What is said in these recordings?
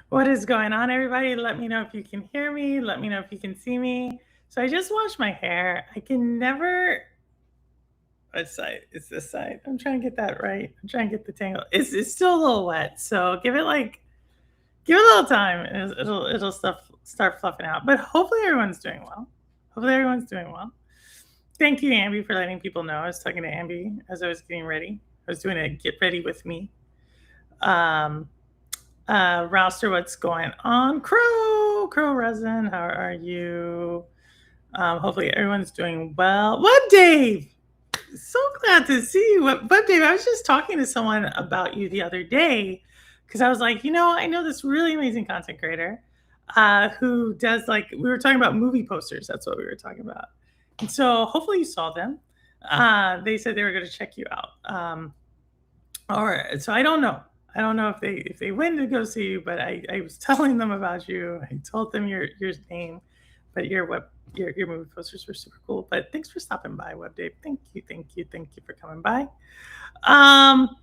What is going on, everybody? Let me know if you can hear me. Let me know if you can see me. So I just washed my hair. I can never. What side? It's this side. I'm trying to get that right. I'm trying to get the tangle. It's still a little wet, so give it a little time. And it'll stuff start fluffing out. But hopefully everyone's doing well. Hopefully everyone's doing well. Thank you, Amby, for letting people know. I was talking to Amby as I was getting ready. I was doing a get ready with me. Um, Rouster, what's going on? Crow Resin, how are you? Hopefully everyone's doing well. Web Dave, so glad to see you. Web Dave, I was just talking to someone about you the other day because I was like, I know this really amazing content creator who does we were talking about movie posters. That's what we were talking about. And so hopefully you saw them. They said they were going to check you out. Or so I don't know. I don't know if they went to go see you, but I was telling them about you. I told them your name, but your movie posters were super cool. But thanks for stopping by, Web Dave. Thank you for coming by. Um,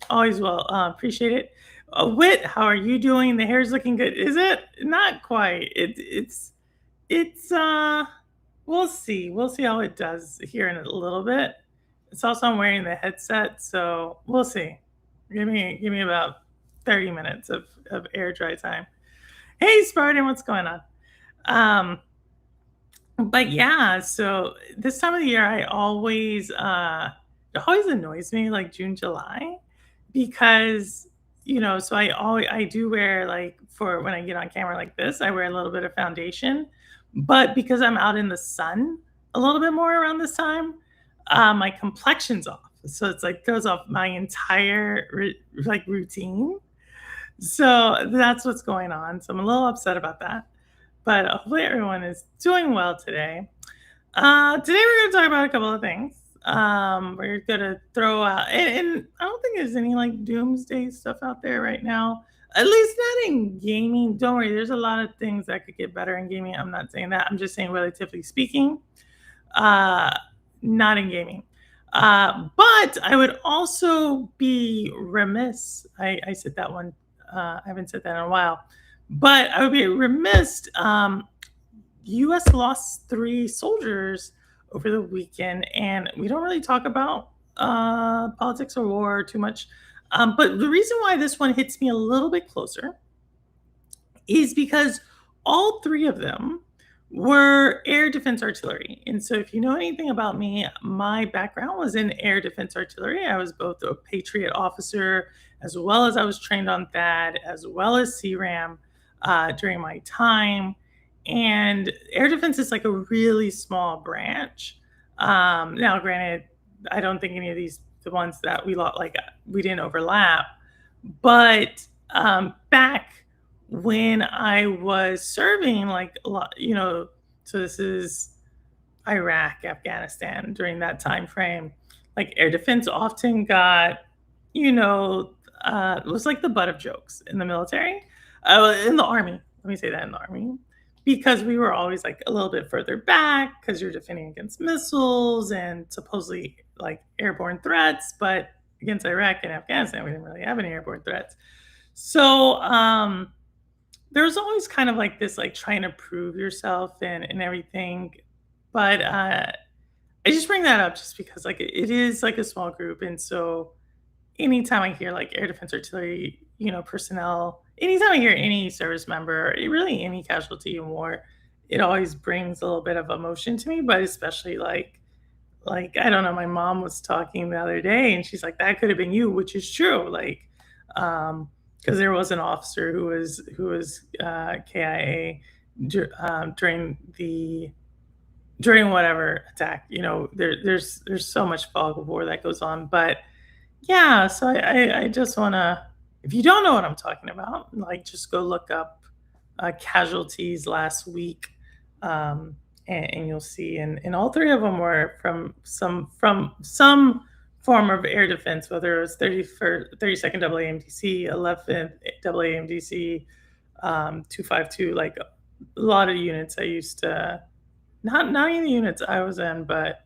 Always will appreciate it. Wit, how are you doing? The hair's looking good. Is it? Not quite. It's we'll see. We'll see how it does here in a little bit. It's also I'm wearing the headset, so we'll see. Give me about 30 minutes of air dry time. Hey Spartan, what's going on? Um but yeah, so this time of the year I always it always annoys me like June, July because so I do wear for when I get on camera like this, I wear a little bit of foundation. But because I'm out in the sun a little bit more around this time, my complexion's off. So it's like throws off my entire routine. So that's what's going on. So I'm a little upset about that. But hopefully everyone is doing well today. Today we're going to talk about a couple of things. We're going to throw out, and I don't think there's any doomsday stuff out there right now. At least not in gaming. Don't worry, there's a lot of things that could get better in gaming. I'm not saying that. I'm just saying, relatively speaking, uh, not in gaming. But I would also be remiss. I said that one. I haven't said that in a while. But I would be remiss. U.S. lost 3 soldiers over the weekend, and we don't really talk about politics or war too much. But the reason why this one hits me a little bit closer is because all 3 of them were air defense artillery. And so, if you know anything about me, my background was in air defense artillery. I was both a Patriot officer, as well as I was trained on THAAD, as well as CRAM during my time. And air defense is like a really small branch. Now, granted, I don't think any of the ones that we didn't overlap, but back when I was serving, like a lot, so this is Iraq, Afghanistan during that time frame. Like air defense often got, it was like the butt of jokes in the military, in the army. Let me say that, in the army, because we were always like a little bit further back because you're defending against missiles and supposedly like airborne threats, but against Iraq and Afghanistan, we didn't really have any airborne threats. So there's always kind of like this, like trying to prove yourself and everything. But I just bring that up just because like it is like a small group, and so anytime I hear like air defense artillery, personnel, anytime I hear any service member, really any casualty in war, it always brings a little bit of emotion to me. But especially I don't know, my mom was talking the other day and she's like, that could have been you, which is true. Because there was an officer who was KIA during whatever attack. There's so much fog of war that goes on, but yeah. So I just want to, if you don't know what I'm talking about, like just go look up casualties last week, and you'll see. And all 3 of them were from some form of air defense, whether it was 32nd AAMDC, 11th AAMDC, 252, like a lot of units I used to, not any units I was in, but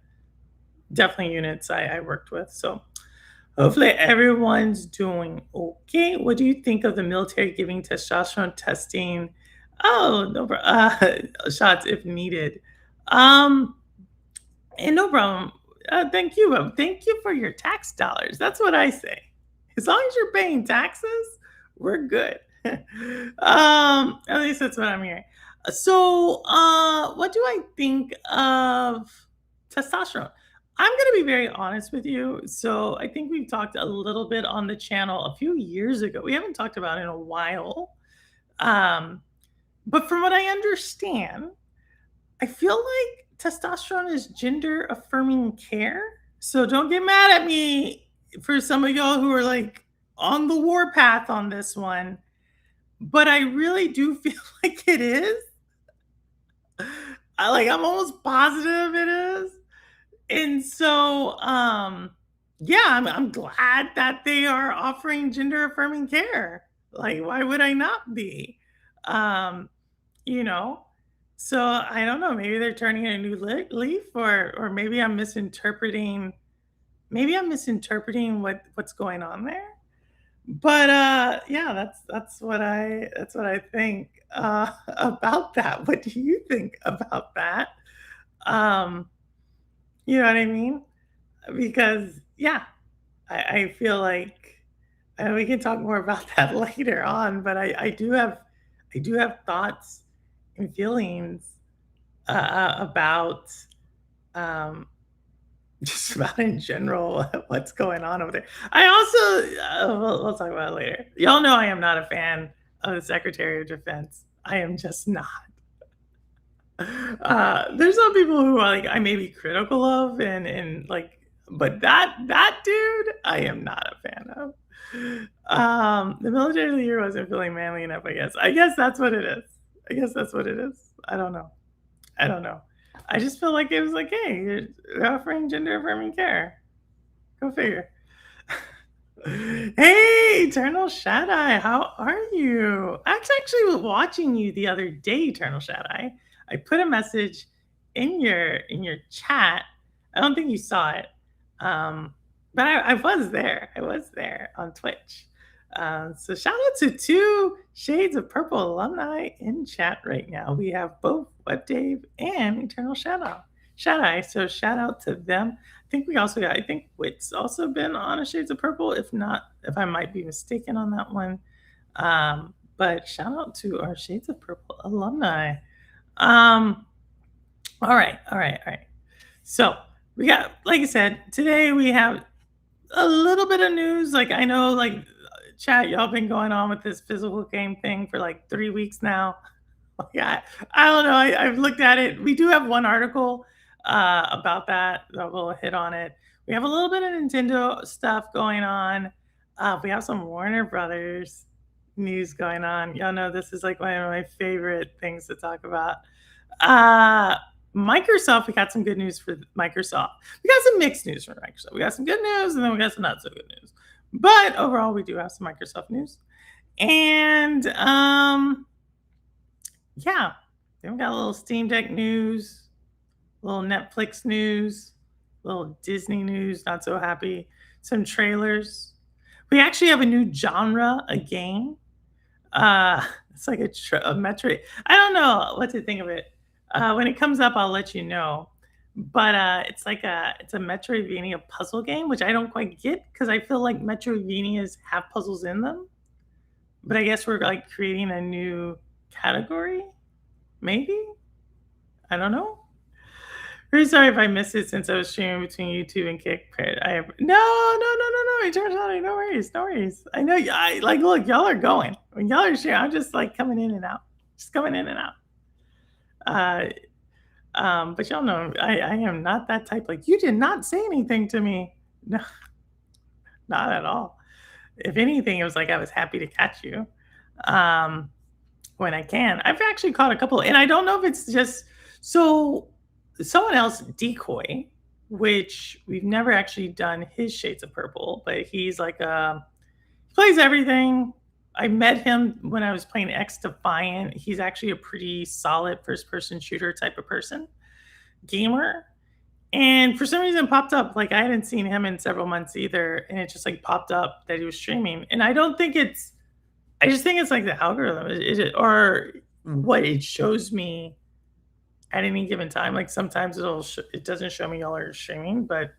definitely units I worked with. So Hopefully, everyone's doing okay. What do you think of the military giving testosterone testing? Oh, no, shots if needed. Um, and no problem. Thank you. Thank you for your tax dollars. That's what I say. As long as you're paying taxes, we're good. At least that's what I'm hearing. What do I think of testosterone? I'm going to be very honest with you. So, I think we've talked a little bit on the channel a few years ago. We haven't talked about it in a while. Um, but from what I understand, I feel like testosterone is gender affirming care. So don't get mad at me for some of y'all who are like on the war path on this one, but I really do feel like it is. I'm almost positive it is. And yeah, I'm glad that they are offering gender affirming care. Like, why would I not be? Um, you know? So I don't know, maybe they're turning a new leaf, or maybe I'm misinterpreting what's going on there. But yeah, that's what I think about that. What do you think about that? Um, you know what I mean? Because yeah, I feel like we can talk more about that later on, but I do have thoughts and feelings about um, just about in general what's going on over there. I also we'll talk about it later. Y'all know I am not a fan of the Secretary of Defense. I am just not. There's some people who are like I may be critical of, and like, but that dude, I am not a fan of. The military leader wasn't feeling manly enough. I guess that's what it is. I guess that's what it is. I don't know. I don't know. I just feel like it was like, hey, you're offering gender affirming care. Go figure. Hey, Eternal Shaddai, how are you? I actually was watching you the other day, Eternal Shaddai. I put a message in your chat. I don't think you saw it, but I was there. I was there on Twitch. So shout out to two Shades of Purple alumni in chat right now. We have both Web Dave and Eternal Shaddai. So shout out to them. I think Wit's also been on a Shades of Purple. If not, if I might be mistaken on that one. But shout out to our Shades of Purple alumni. Um, all right. So we got, like I said, today we have a little bit of news. Like I know, like chat, y'all been going on with this physical game thing for like 3 weeks now. Yeah, I don't know. I've looked at it. We do have one article about that. We'll hit on it. We have a little bit of Nintendo stuff going on. We have some Warner Brothers news going on. Y'all know this is like one of my favorite things to talk about. Uh, Microsoft, we got some good news for Microsoft. We got some mixed news from Microsoft. We got some good news and then we got some not so good news. But overall, we do have some Microsoft news. And yeah, then we got a little Steam Deck news, a little Netflix news, a little Disney news, not so happy, some trailers. We actually have a new genre, a game. It's like a Metroid. I don't know what to think of it. When it comes up, I'll let you know. But it's a Metroidvania puzzle game, which I don't quite get because I feel like Metroidvanias have puzzles in them. But I guess we're like creating a new category, maybe. I don't know. Very sorry if I missed it since I was streaming between YouTube and Kick. I have no. No worries, no worries. I know. I like. Look, y'all are going. When y'all are sharing, I'm just like coming in and out, just coming in and out. But y'all know I am not that type. Like you did not say anything to me. No, not at all. If anything, it was like I was happy to catch you. Um, when I can. I've actually caught a couple, and I don't know if it's just so someone else, Decoy, which we've never actually done his Shades of Purple, but he's like he plays everything. I met him when I was playing X Defiant. He's actually a pretty solid first person shooter type of person, gamer. And for some reason it popped up, like, I hadn't seen him in several months either, and it just, like, popped up that he was streaming, and I don't think it's I just think it's, like, the algorithm, or what it shows me at any given time, like, sometimes it doesn't show me y'all are streaming, but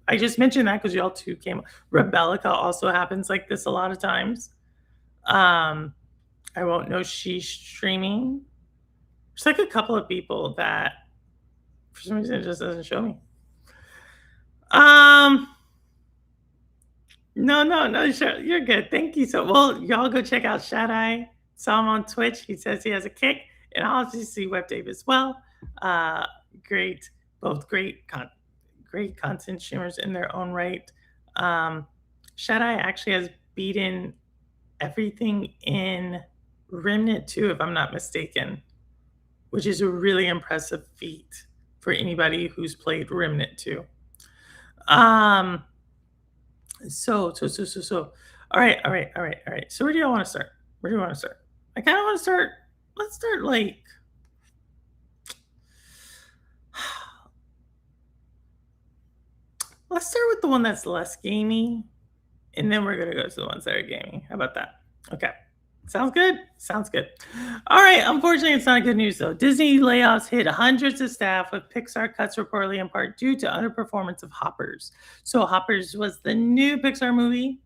I just mentioned that because y'all 2 came Rebellica also happens like this a lot of times. Um, I won't know she's streaming. There's, like, a couple of people that for some reason it just doesn't show me. Um, no, no, no, sure, you're good. Thank you so well, y'all go check out Shaddai. Saw him on Twitch. He says he has a kick, and I'll obviously Web Dave as well. Uh, great, both great content streamers in their own right. Um, Shaddai actually has beaten everything in Remnant 2, if I'm not mistaken, which is a really impressive feat for anybody who's played Remnant 2. Um, so. All right, all right, all right, all right. So where do y'all want to start? Where do you want to start? I kind of want to start. Let's start like. Let's start with the one that's less gamey, and then we're gonna go to the ones that are gaming. How about that? Okay. Sounds good? Sounds good. All right. Unfortunately, it's not good news though. Disney layoffs hit hundreds of staff with Pixar cuts reportedly in part due to underperformance of Hoppers. So Hoppers was the new Pixar movie.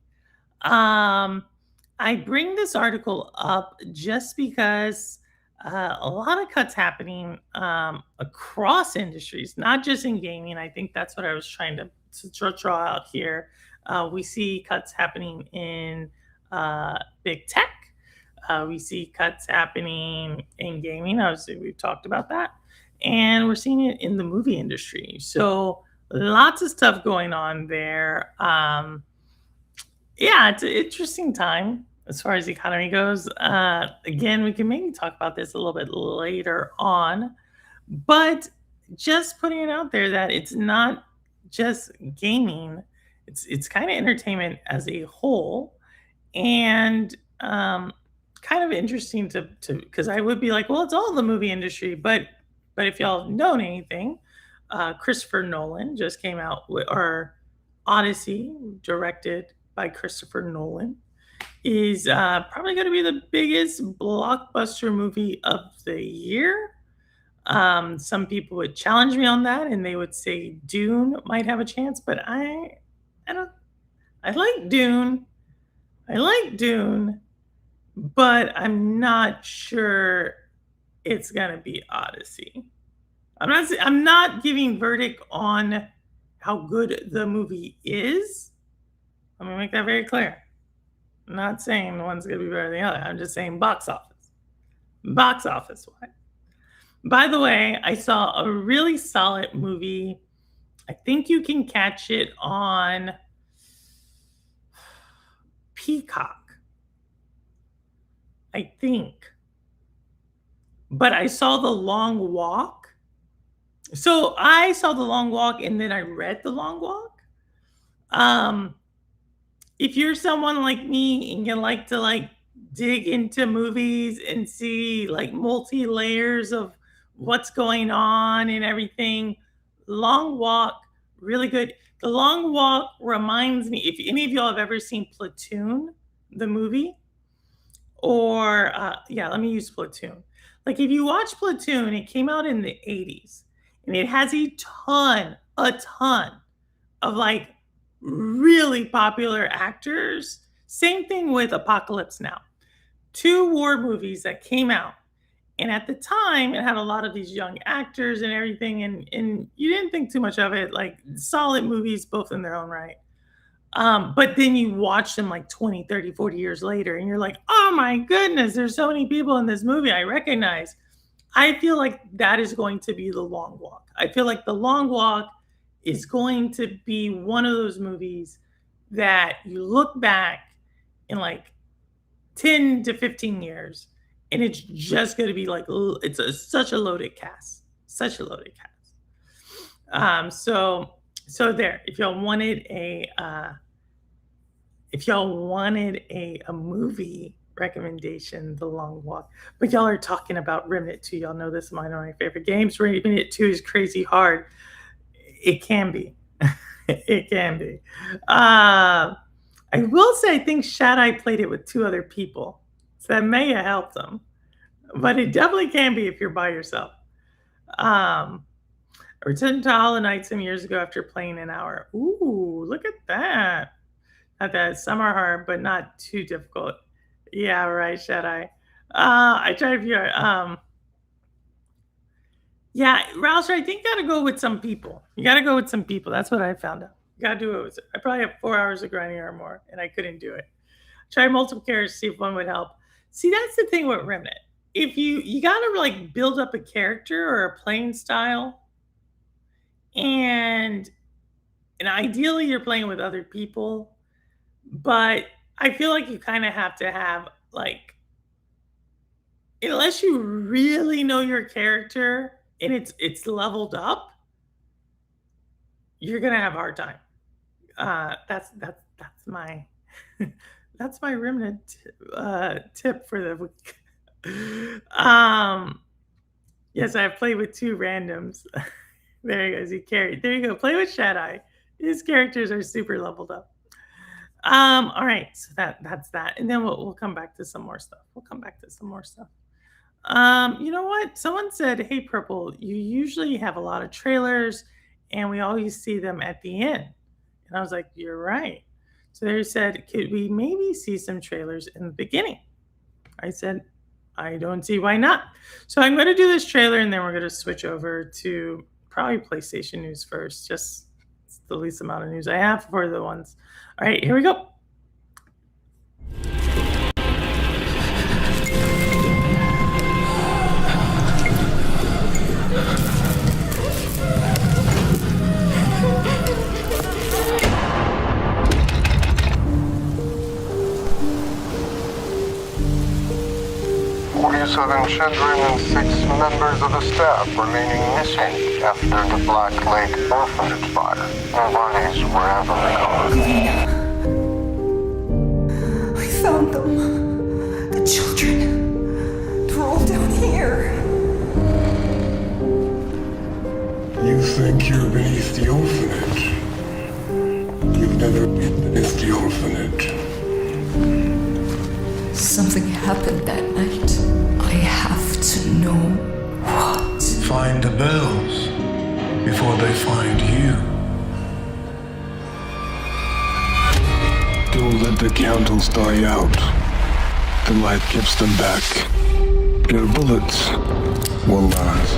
I bring this article up just because a lot of cuts happening across industries, not just in gaming. I think that's what I was trying to draw out here. We see cuts happening in big tech. We see cuts happening in gaming. Obviously, we've talked about that. And we're seeing it in the movie industry. So lots of stuff going on there. Yeah, it's an interesting time as far as the economy goes. Again, we can maybe talk about this a little bit later on, but just putting it out there that it's not just gaming; it's kind of entertainment as a whole, and kind of interesting to because I would be like, well, it's all the movie industry, but if y'all known anything, Christopher Nolan just came out with or Odyssey, directed by Christopher Nolan, is probably going to be the biggest blockbuster movie of the year. Some people would challenge me on that, and they would say Dune might have a chance, but I don't. I like Dune. I like Dune, but I'm not sure it's gonna be Odyssey. I'm not giving verdict on how good the movie is. Let me make that very clear. I'm not saying one's gonna be better than the other. I'm just saying box office. Box office wise. By the way, I saw a really solid movie. I think you can catch it on Peacock. I think. But I saw The Long Walk. So I saw The Long Walk and then I read The Long Walk. Um, if you're someone like me and you like to like dig into movies and see like multi layers of what's going on and everything, Long Walk, really good. The Long Walk reminds me if any of y'all have ever seen Platoon, the movie, or yeah, let me use Platoon. Like if you watch Platoon, it came out in the 80s and it has a ton of like really popular actors. Same thing with Apocalypse Now. Two war movies that came out. And at the time, it had a lot of these young actors and everything. And you didn't think too much of it, like solid movies, both in their own right. But then you watch them like 20, 30, 40 years later, and you're like, oh my goodness, there's so many people in this movie I recognize. I feel like that is going to be The Long Walk. I feel like The Long Walk is going to be one of those movies that you look back in like 10 to 15 years, and it's just going to be like, such a loaded cast. Such a loaded cast. So there, if y'all wanted a movie recommendation, The Long Walk. But y'all are talking about Remnant 2. Y'all know this is one of my favorite games. Remnant 2 is crazy hard. It can be. It can be. Uh, I will say I think Shaddai played it with 2 other people, so that may have helped him, but it definitely can be if you're by yourself. Um, I returned to Hollow Knight some years ago after playing an hour. Ooh, look at that. Not that some are hard, but not too difficult. Yeah, right, Shaddai. I tried a few, yeah, Rouser, I think you gotta go with some people. You gotta go with some people. That's what I found out. You gotta do it with I probably have 4 hours of grinding or more, and I couldn't do it. Try multiple characters, see if one would help. See, that's the thing with Remnant. If you gotta like build up a character or a playing style, and ideally you're playing with other people, but I feel like you kind of have to have like unless you really know your character and it's leveled up, you're gonna have a hard time. That's my that's my remnant tip for the week. um, yes, I've played with 2 randoms. There he goes. He carried. There you go. Play with Shadai. His characters are super leveled up. All right, so that's that, and then we'll come back to some more stuff. We'll come back to some more stuff. You know what? Someone said, "Hey, Purple, you usually have a lot of trailers, and we always see them at the end." And I was like, "You're right." So they said, "Could we maybe see some trailers in the beginning?" I said, "I don't see why not." So I'm going to do this trailer, and then we're going to switch over to probably PlayStation news first. Just it's the least amount of news I have for the ones. All right, here we go. Southern children and 6 members of the staff remaining missing after the Black Lake orphanage fire. Their bodies were ever recovered. I found them. The children. They're all down here. You think you're beneath the orphanage? You've never been beneath the orphanage. Something happened that night. I have to know what. Find the bells before they find you. Don't let the candles die out. The light gives them back. Your bullets will last.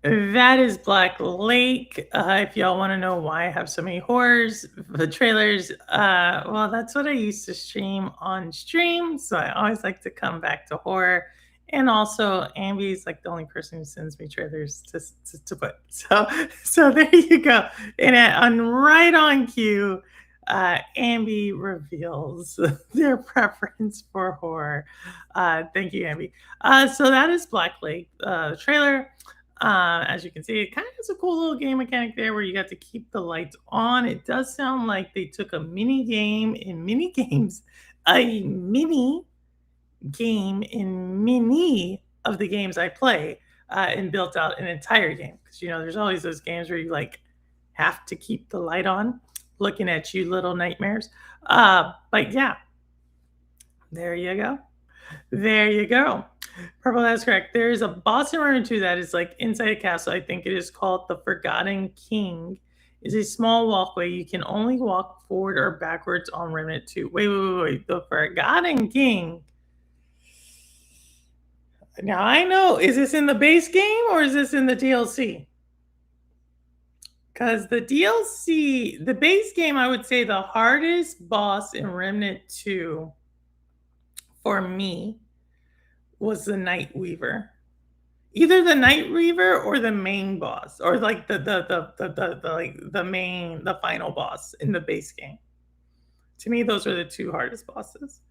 That is Black Lake. If y'all want to know why I have so many horrors, the trailers, well, that's what I used to stream on stream. So I always like to come back to horror. And also, Ambi is like the only person who sends me trailers to put. So there you go. And right on cue, Ambi reveals their preference for horror. Thank you, Ambi. So that is Black Lake, trailer. As you can see, it kind of has a cool little game mechanic there where you got to keep the lights on. It does sound like they took a mini game in mini games, a mini game in many of the games I play, and built out an entire game. Because, there's always those games where you like have to keep the light on, looking at you little nightmares. But yeah, there you go. There you go. Purple, that's correct. There is a boss in Remnant 2 that is like inside a castle. I think it is called the Forgotten King. It's a small walkway. You can only walk forward or backwards on Remnant 2. Wait. The Forgotten King. Now I know, is this in the base game or is this in the DLC? Because the DLC, the base game, I would say the hardest boss in Remnant 2 for me was the Night Weaver. Either the Night Weaver or the main boss, or like the final boss in the base game. To me, those are the two hardest bosses.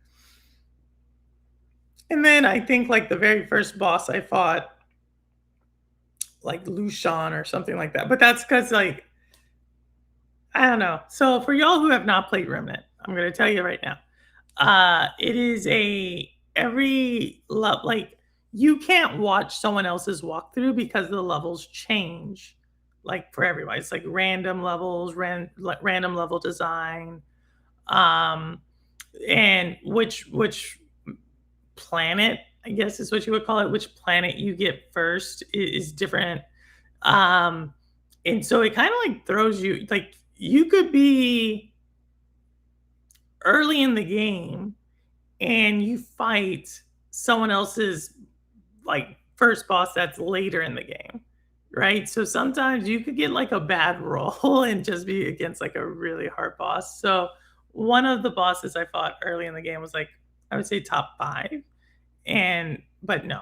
And then I think like the very first boss I fought, like Lushan or something like that. But that's because like I don't know. So for y'all who have not played Remnant, I'm gonna tell you right now. It is a every like you can't watch someone else's walkthrough because the levels change like for everybody. It's like random levels, random level design. Um and which planet, I guess is what you would call it, which planet you get first is different. Um, and so it kind of like throws you like you could be early in the game and you fight someone else's like first boss that's later in the game. Right. So sometimes you could get like a bad roll and just be against like a really hard boss. So one of the bosses I fought early in the game was like, I would say top 5. And but no,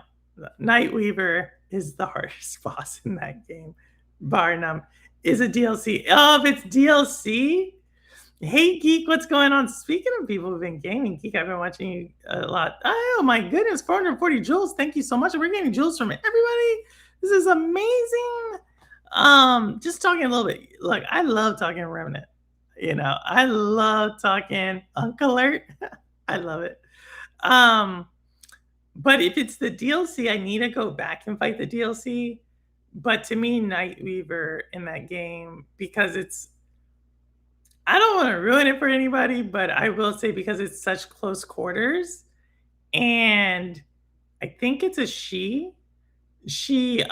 Night Weaver is the hardest boss in that game, bar none. Is a DLC. Oh, if it's DLC, hey Geek, what's going on? Speaking of people who've been gaming, Geek, I've been watching you a lot. Oh my goodness, 440 jewels. Thank you so much. We're getting jewels from everybody. This is amazing. Just talking a little bit. Look, I love talking Remnant. You know, I love talking Uncle Alert. I love it. But if it's the DLC, I need to go back and fight the DLC. But to me, Night Weaver in that game, because I don't want to ruin it for anybody, but I will say because it's such close quarters, and I think it's a she. She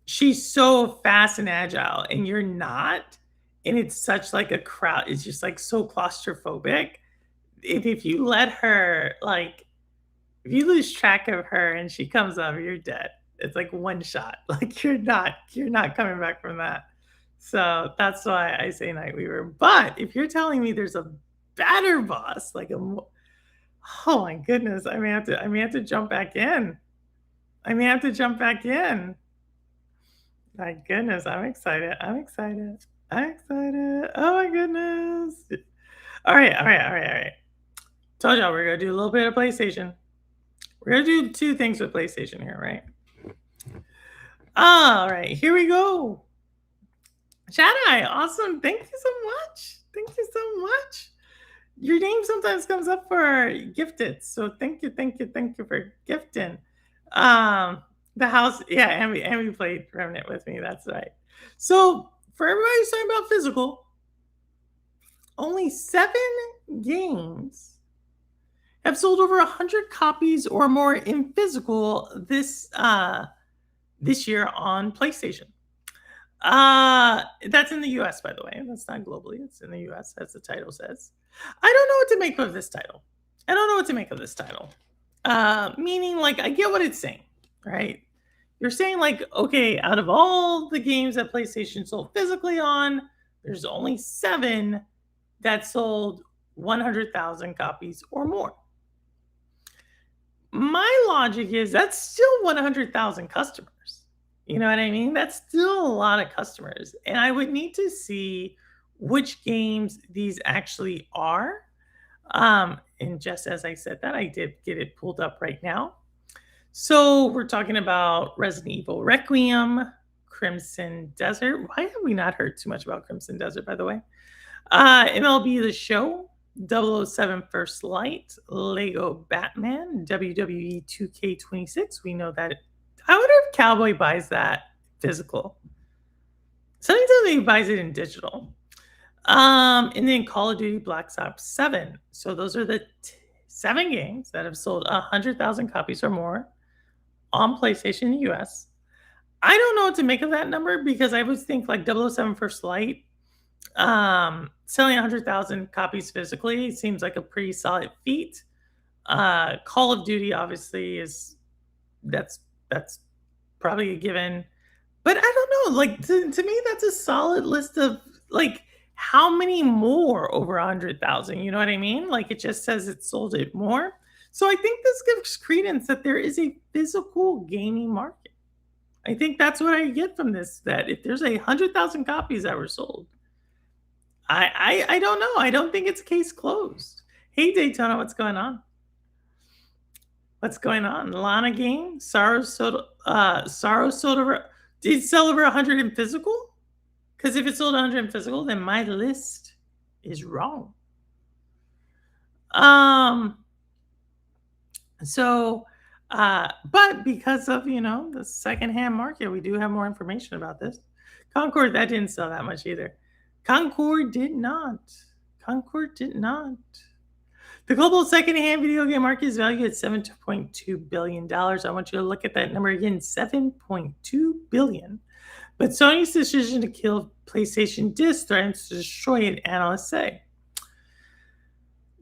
she's so fast and agile, and you're not, and it's such like a crowd. It's just like so claustrophobic. If you let her like if you lose track of her and she comes up, you're dead. It's like one shot. Like you're not coming back from that. So that's why I say Night Weaver. But if you're telling me there's a better boss, like oh my goodness, I may have to jump back in. I may have to jump back in. My goodness, I'm excited. I'm excited. I'm excited. Oh my goodness. All right, all right, all right, all right. Told y'all we're gonna do a little bit of PlayStation. We're gonna do 2 things with PlayStation here, right? All right, here we go. Shadai, awesome. Thank you so much. Thank you so much. Your name sometimes comes up for gifted, so thank you for gifting. The house, yeah, Amy played Remnant with me. That's right. So for everybody who's talking about physical, only 7 games have sold over 100 copies or more in physical this year on PlayStation. That's in the US, by the way. That's not globally. It's in the US, as the title says. I don't know what to make of this title. Meaning, like, I get what it's saying, right? You're saying, like, okay, out of all the games that PlayStation sold physically on, there's only 7 that sold 100,000 copies or more. My logic is that's still 100,000 customers. You know what I mean? That's still a lot of customers. And I would need to see which games these actually are. And just as I said that, I did get it pulled up right now. So we're talking about Resident Evil Requiem, Crimson Desert. Why have we not heard too much about Crimson Desert, by the way? MLB The Show, 007 First Light, Lego Batman, WWE 2K26. We know that. I wonder if Cowboy buys that physical. Something tells me he buys it in digital. And then Call of Duty Black Ops 7. So those are the 7 games that have sold 100,000 copies or more on PlayStation in the US. I don't know what to make of that number because I would think like 007 First Light selling 100,000 copies physically seems like a pretty solid feat. Call of Duty obviously is that's that's probably a given. But I don't know, like, to me, that's a solid list of, like, how many more over 100,000, you know what I mean? Like, it just says it sold it more. So I think this gives credence that there is a physical gaming market. I think that's what I get from this, that if there's 100,000 copies that were sold, I don't know. I don't think it's case closed. Hey, Daytona, what's going on? What's going on? Lana game? Sorrow sold over. Did it sell over 100 in physical? Because if it sold 100 in physical, then my list is wrong. But because of the secondhand market, we do have more information about this. Concord, that didn't sell that much either. Concord did not. Concord did not. The global secondhand video game market is valued at $7.2 billion. I want you to look at that number again, $7.2 billion. But Sony's decision to kill PlayStation disc threatens to destroy it, analysts say.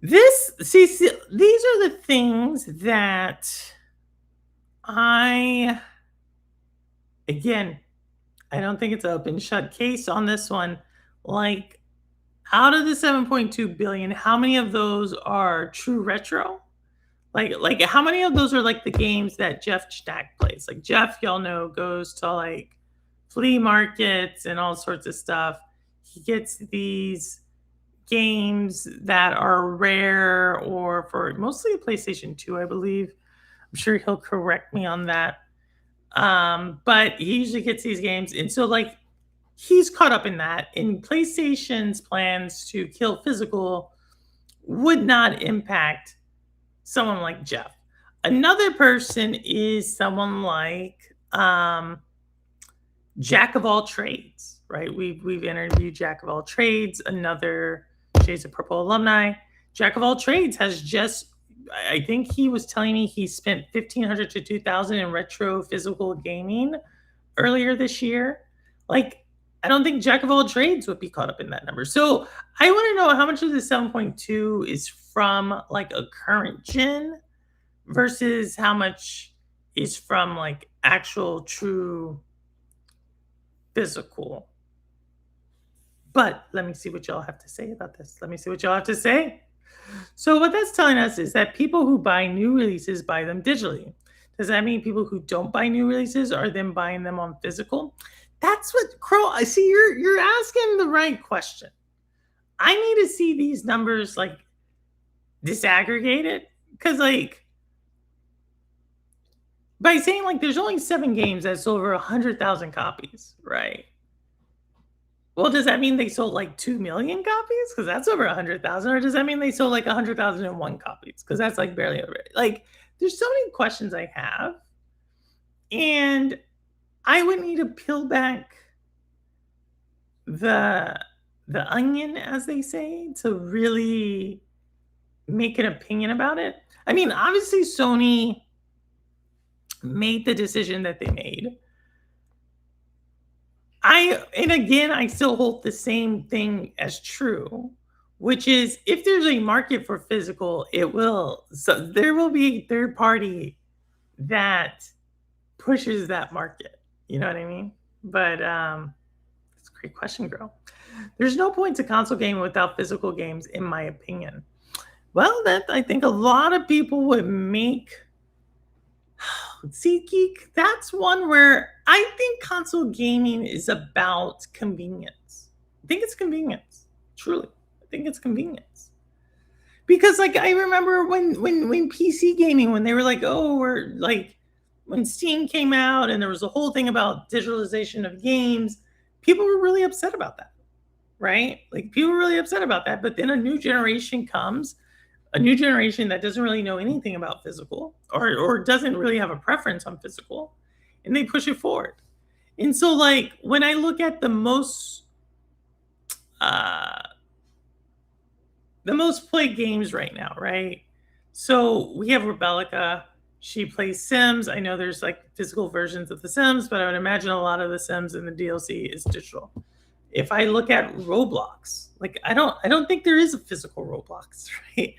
These are the things that I don't think it's an open shut case on this one. Like, out of the 7.2 billion, how many of those are true retro? Like how many of those are like the games that Jeff Stack plays? Like Jeff, y'all know, goes to like flea markets and all sorts of stuff. He gets these games that are rare or for mostly PlayStation 2, I believe. I'm sure he'll correct me on that. But he usually gets these games. And so like he's caught up in that. And PlayStation's plans to kill physical would not impact someone like Jeff. Another person is someone like Jack of all trades, right? We've interviewed Jack of all trades, another Shades of Purple alumni. Jack of all trades has just, I think he was telling me he spent $1,500 to $2,000 in retro physical gaming earlier this year. Like, I don't think Jack of all trades would be caught up in that number. So I want to know how much of the 7.2 is from like a current gen versus how much is from like actual true physical. But let me see what y'all have to say about this. Let me see what y'all have to say. So what that's telling us is that people who buy new releases buy them digitally. Does that mean people who don't buy new releases are then buying them on physical? That's what Crow. I see. You're asking the right question. I need to see these numbers like disaggregated because like by saying like there's only 7 games that sold over 100,000 copies, right? Well, does that mean they sold like 2 million copies? Because that's over 100,000. Or does that mean they sold like 100,001 copies? Because that's like barely over it. Like, there's so many questions I have. And I would need to peel back the onion, as they say, to really make an opinion about it. I mean, obviously, Sony made the decision that they made. I still hold the same thing as true, which is if there's a market for physical, there will be a third party that pushes that market. You know what I mean? But it's a great question, girl. There's no point to console gaming without physical games, in my opinion. Well, that I think a lot of people would make. See, Geek, that's one where I think console gaming is about convenience. I think it's convenience. Truly. I think it's convenience. Because like I remember when PC gaming, when they were like, oh, we're like when Steam came out and there was a whole thing about digitalization of games, people were really upset about that. Right? Like people were really upset about that. But then a new generation comes, a new generation that doesn't really know anything about physical or doesn't really have a preference on physical, and they push it forward. And so like when I look at the most played games right now, right? So we have Rebellica. She plays Sims. I know there's like physical versions of the Sims, but I would imagine a lot of the Sims in the DLC is digital. If I look at Roblox, like I don't think there is a physical Roblox, right?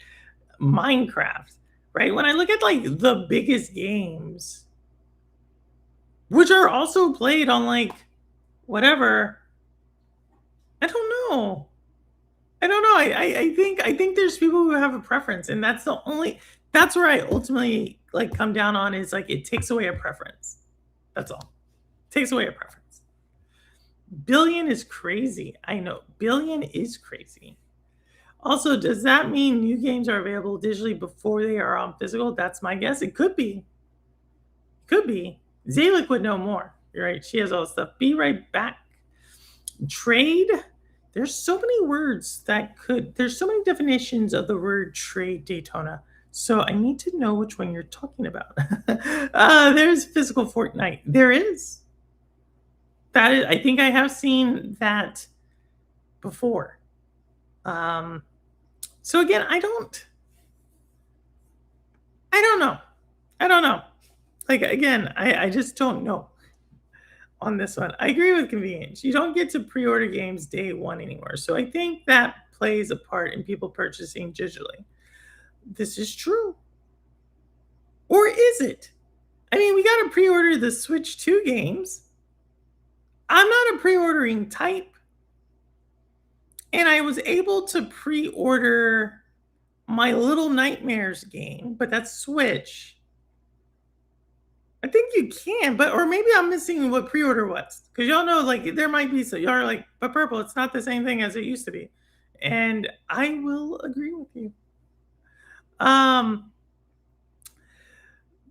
Minecraft. right? When I look at like the biggest games, which are also played on like whatever, I don't know. I don't know. I think there's people who have a preference, and that's where I ultimately like come down on is like it takes away a preference. That's all. Takes away a preference. Billion is crazy. I know. Billion is crazy. Also, does that mean new games are available digitally before they are on physical? That's my guess. It could be. Could be. Zalik would know more. You're right. She has all the stuff. Be right back. Trade. There's so many words there's so many definitions of the word trade, Daytona. So I need to know which one you're talking about. There's physical Fortnite. There is. That is, I think I have seen that before. So again, I don't know. I don't know. Like again, I just don't know on this one. I agree with convenience. You don't get to pre-order games day one anymore. So I think that plays a part in people purchasing digitally. This is true. Or is it? I mean, we got to pre-order the Switch 2 games. I'm not a pre-ordering type. And I was able to pre-order my Little Nightmares game, but that's Switch. I think you can, or maybe I'm missing what pre-order was. Because y'all know, like, there might be y'all are like, but Purple, it's not the same thing as it used to be. And I will agree with you.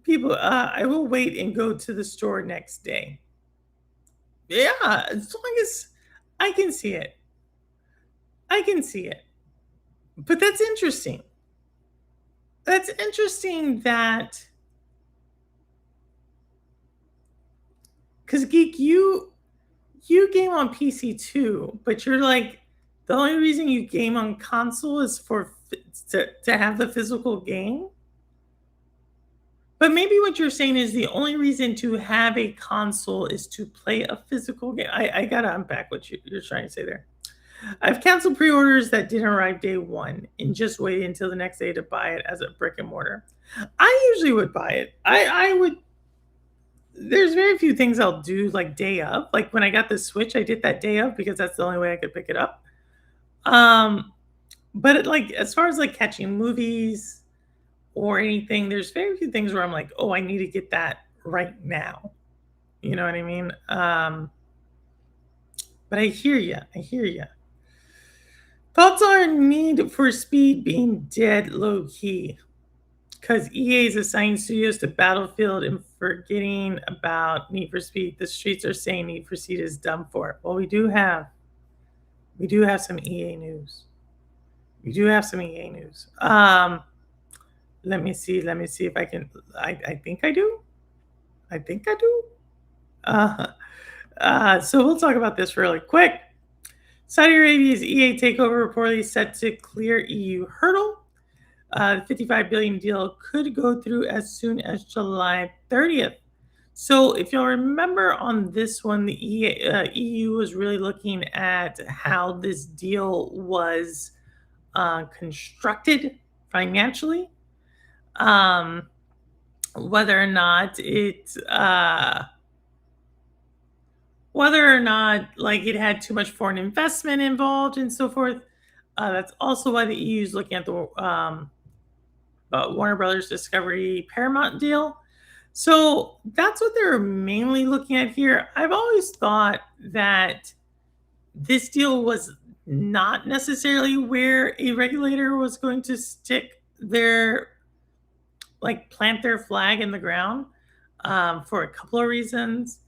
People, I will wait and go to the store next day. Yeah, as long as I can see it. I can see it. But that's interesting. That's interesting that because Geek, you game on PC too, but you're like the only reason you game on console is to have the physical game. But maybe what you're saying is the only reason to have a console is to play a physical game. I gotta unpack what you're trying to say there. I've canceled pre-orders that didn't arrive day one and just waited until the next day to buy it as a brick and mortar. I usually would buy it. I would. There's very few things I'll do like day of. Like when I got the Switch, I did that day of because that's the only way I could pick it up. But like as far as like catching movies or anything, there's very few things where I'm like, oh, I need to get that right now. You know what I mean? But I hear you. I hear you. Thoughts on Need for Speed being dead low key? Because EA is assigning studios to Battlefield and forgetting about Need for Speed. The streets are saying Need for Speed is done for. Well, we do have some EA news. We do have some EA news. Let me see if I can. I think I do. I think I do. So we'll talk about this really quick. Saudi Arabia's EA takeover reportedly set to clear EU hurdle. The $55 billion deal could go through as soon as July 30th. So if you'll remember on this one, the EU was really looking at how this deal was constructed financially, whether or not like it had too much foreign investment involved and so forth. That's also why the EU is looking at the Warner Brothers Discovery Paramount deal. So that's what they're mainly looking at here. I've always thought that this deal was not necessarily where a regulator was going to plant their flag in the ground for a couple of reasons.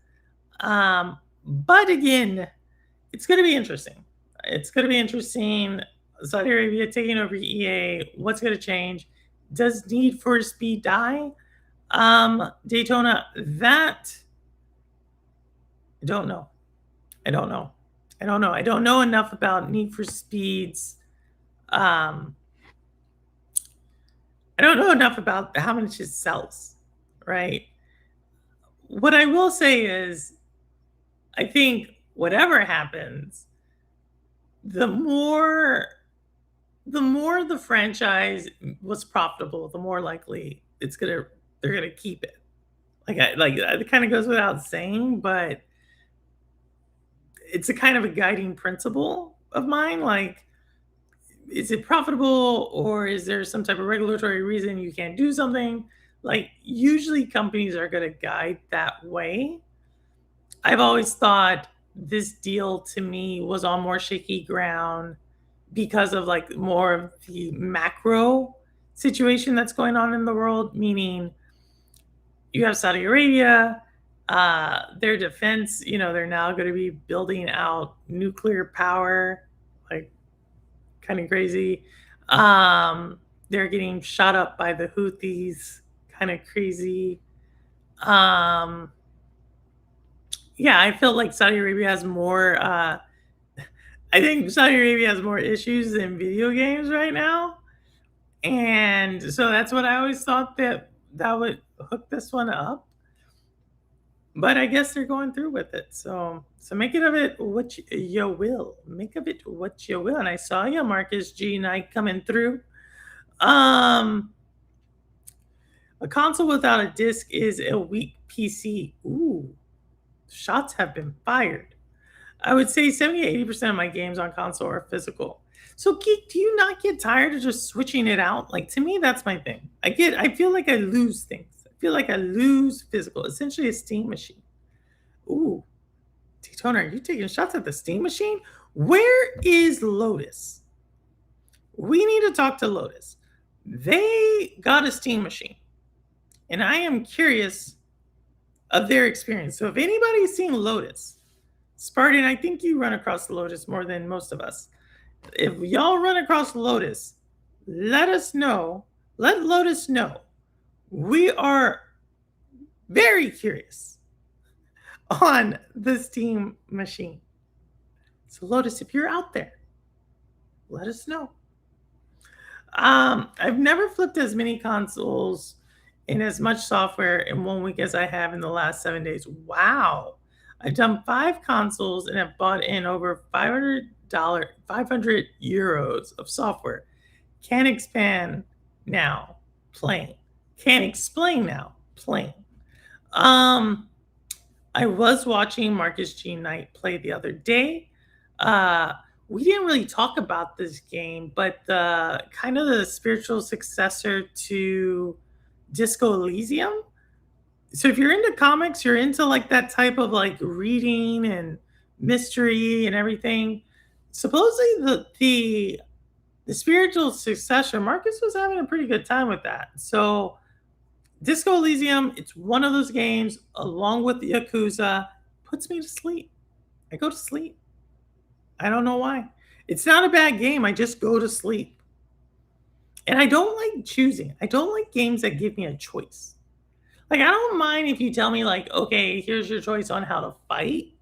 But again, it's going to be interesting. It's going to be interesting. Saudi Arabia taking over EA. What's going to change? Does Need for Speed die? Daytona, that I don't know. I don't know enough about Need for Speed's. I don't know enough about how much it sells, right? What I will say is, I think whatever happens, the more the more the franchise was profitable, the more likely they're gonna keep it. It kind of goes without saying, but it's a kind of a guiding principle of mine. Like, is it profitable or is there some type of regulatory reason you can't do something? Like, usually companies are going to guide that way. I've always thought this deal to me was on more shaky ground because of like more of the macro situation that's going on in the world, meaning you have Saudi Arabia, their defense, they're now going to be building out nuclear power, like kind of crazy. They're getting shot up by the Houthis, kind of crazy. Um, yeah, I feel like Saudi Arabia has more. I think Saudi Arabia has more issues than video games right now, and so that's what I always thought that would hook this one up. But I guess they're going through with it. So make it of it what you will. Make of it what you will. And I saw you, Marcus G Knight, coming through. Um, a console without a disc is a weak PC. Ooh, shots have been fired. I would say 70 80% of my games on console are physical. So Geek, do you not get tired of just switching it out? Like, to me, that's my thing. I feel like I lose things. I feel like I lose physical, essentially a Steam machine. Ooh, Daytona, are you taking shots at the Steam machine? Where is Lotus? We need to talk to Lotus. They got a Steam machine, and I am curious of their experience. So if anybody's seen Lotus, Spartan, I think you run across Lotus more than most of us. If y'all run across Lotus, let us know. Let Lotus know. We are very curious on the Steam machine. So Lotus, if you're out there, let us know. I've never flipped as many consoles in as much software in 1 week as I have in the last 7 days. Wow. I've done 5 consoles and have bought in over $500 euros of software. Can't expand now, playing. Can't explain now, playing. I was watching Marcus G Knight play the other day. We didn't really talk about this game, but the kind of the spiritual successor to Disco Elysium. So if you're into comics, you're into like that type of like reading and mystery and everything. Supposedly the spiritual successor, Marcus was having a pretty good time with that. So Disco Elysium, it's one of those games, along with Yakuza, puts me to sleep. I go to sleep. I don't know why. It's not a bad game. I just go to sleep. And I don't like choosing. I don't like games that give me a choice. Like, I don't mind if you tell me, like, okay, here's your choice on how to fight.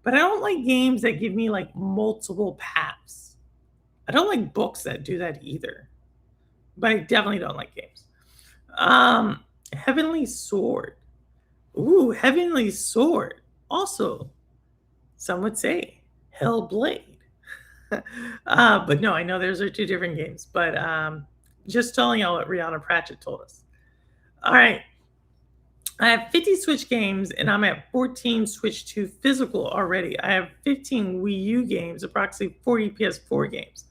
But I don't like games that give me, like, multiple paths. I don't like books that do that either. But I definitely don't like games. Heavenly Sword. Ooh, Heavenly Sword. Also, some would say Hellblade. But no, I know those are 2 different games. But just telling y'all what Rihanna Pratchett told us. All right. I have 50 Switch games, and I'm at 14 Switch 2 physical already. I have 15 Wii U games, approximately 40 PS4 games,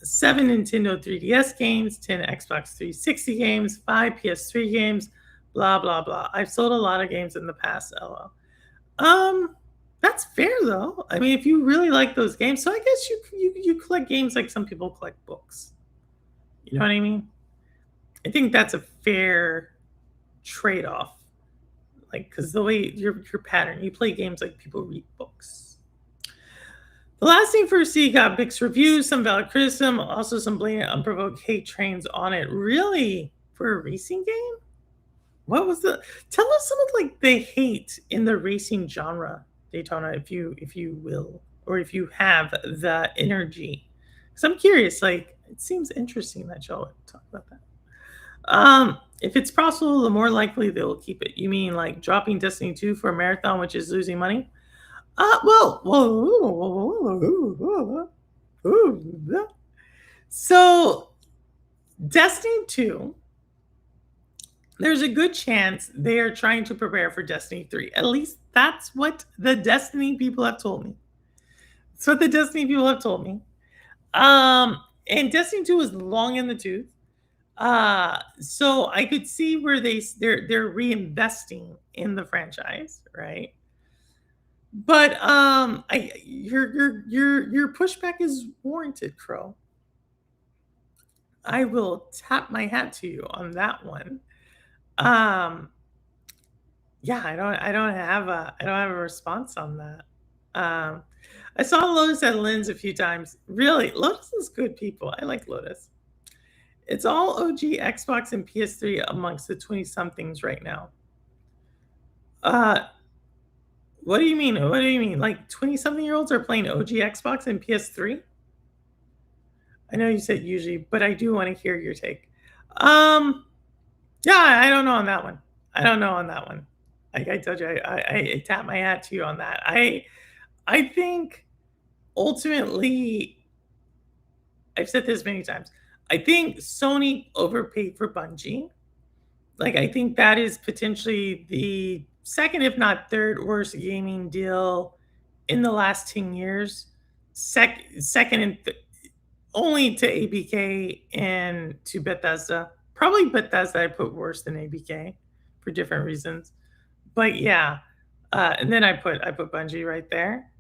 7 Nintendo 3DS games, 10 Xbox 360 games, 5 PS3 games, blah, blah, blah. I've sold a lot of games in the past, LOL. That's fair, though. I mean, if you really like those games, so I guess you collect games like some people collect books. You know what I mean? I think that's a fair trade-off, like, because the way your pattern, you play games like people read books. The Last Thing for C got mixed reviews, some valid criticism, also some blatant unprovoked hate trains on it. Really? For a racing game? What was tell us some of like the hate in the racing genre, Daytona, if you will, or if you have the energy, because I'm curious. Like, it seems interesting that y'all would talk about that. If it's possible, the more likely they will keep it. You mean like dropping Destiny 2 for a marathon, which is losing money? So Destiny 2, there's a good chance they are trying to prepare for Destiny 3. At least that's what the Destiny people have told me. That's what the Destiny people have told me. And Destiny 2 is long in the tooth. So I could see where they're reinvesting in the franchise, right? But your pushback is warranted, Crow. I will tap my hat to you on that one. Um, yeah, I don't have a response on that. Um, I saw Lotus at Lynn's a few times. Really, Lotus is good people. I like Lotus. It's all OG Xbox and PS3 amongst the 20 somethings right now. Uh, what do you mean? What do you mean? Like 20 something year olds are playing OG Xbox and PS3? I know you said usually, but I do want to hear your take. Um, yeah, I don't know on that one. I don't know on that one. Like I told you, I tap my hat to you on that. I think ultimately, I've said this many times. I think Sony overpaid for Bungie. Like I think that is potentially the second, if not third, worst gaming deal in the last 10 years. Second and only to ABK and to Bethesda. Probably Bethesda I put worse than ABK for different reasons. But yeah, and then I put Bungie right there,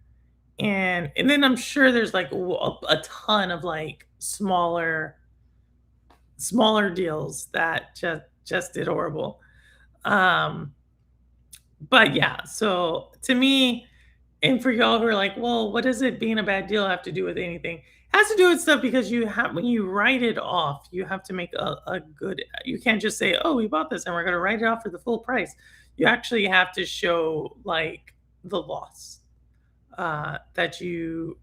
and then I'm sure there's like a ton of like smaller deals that just did horrible. Um, but yeah, so to me, and for y'all who are like, well, what does it being a bad deal have to do with anything? It has to do with stuff because you have when you write it off, you have to make a good. You can't just say, oh, we bought this and we're going to write it off for the full price. You actually have to show like the loss that you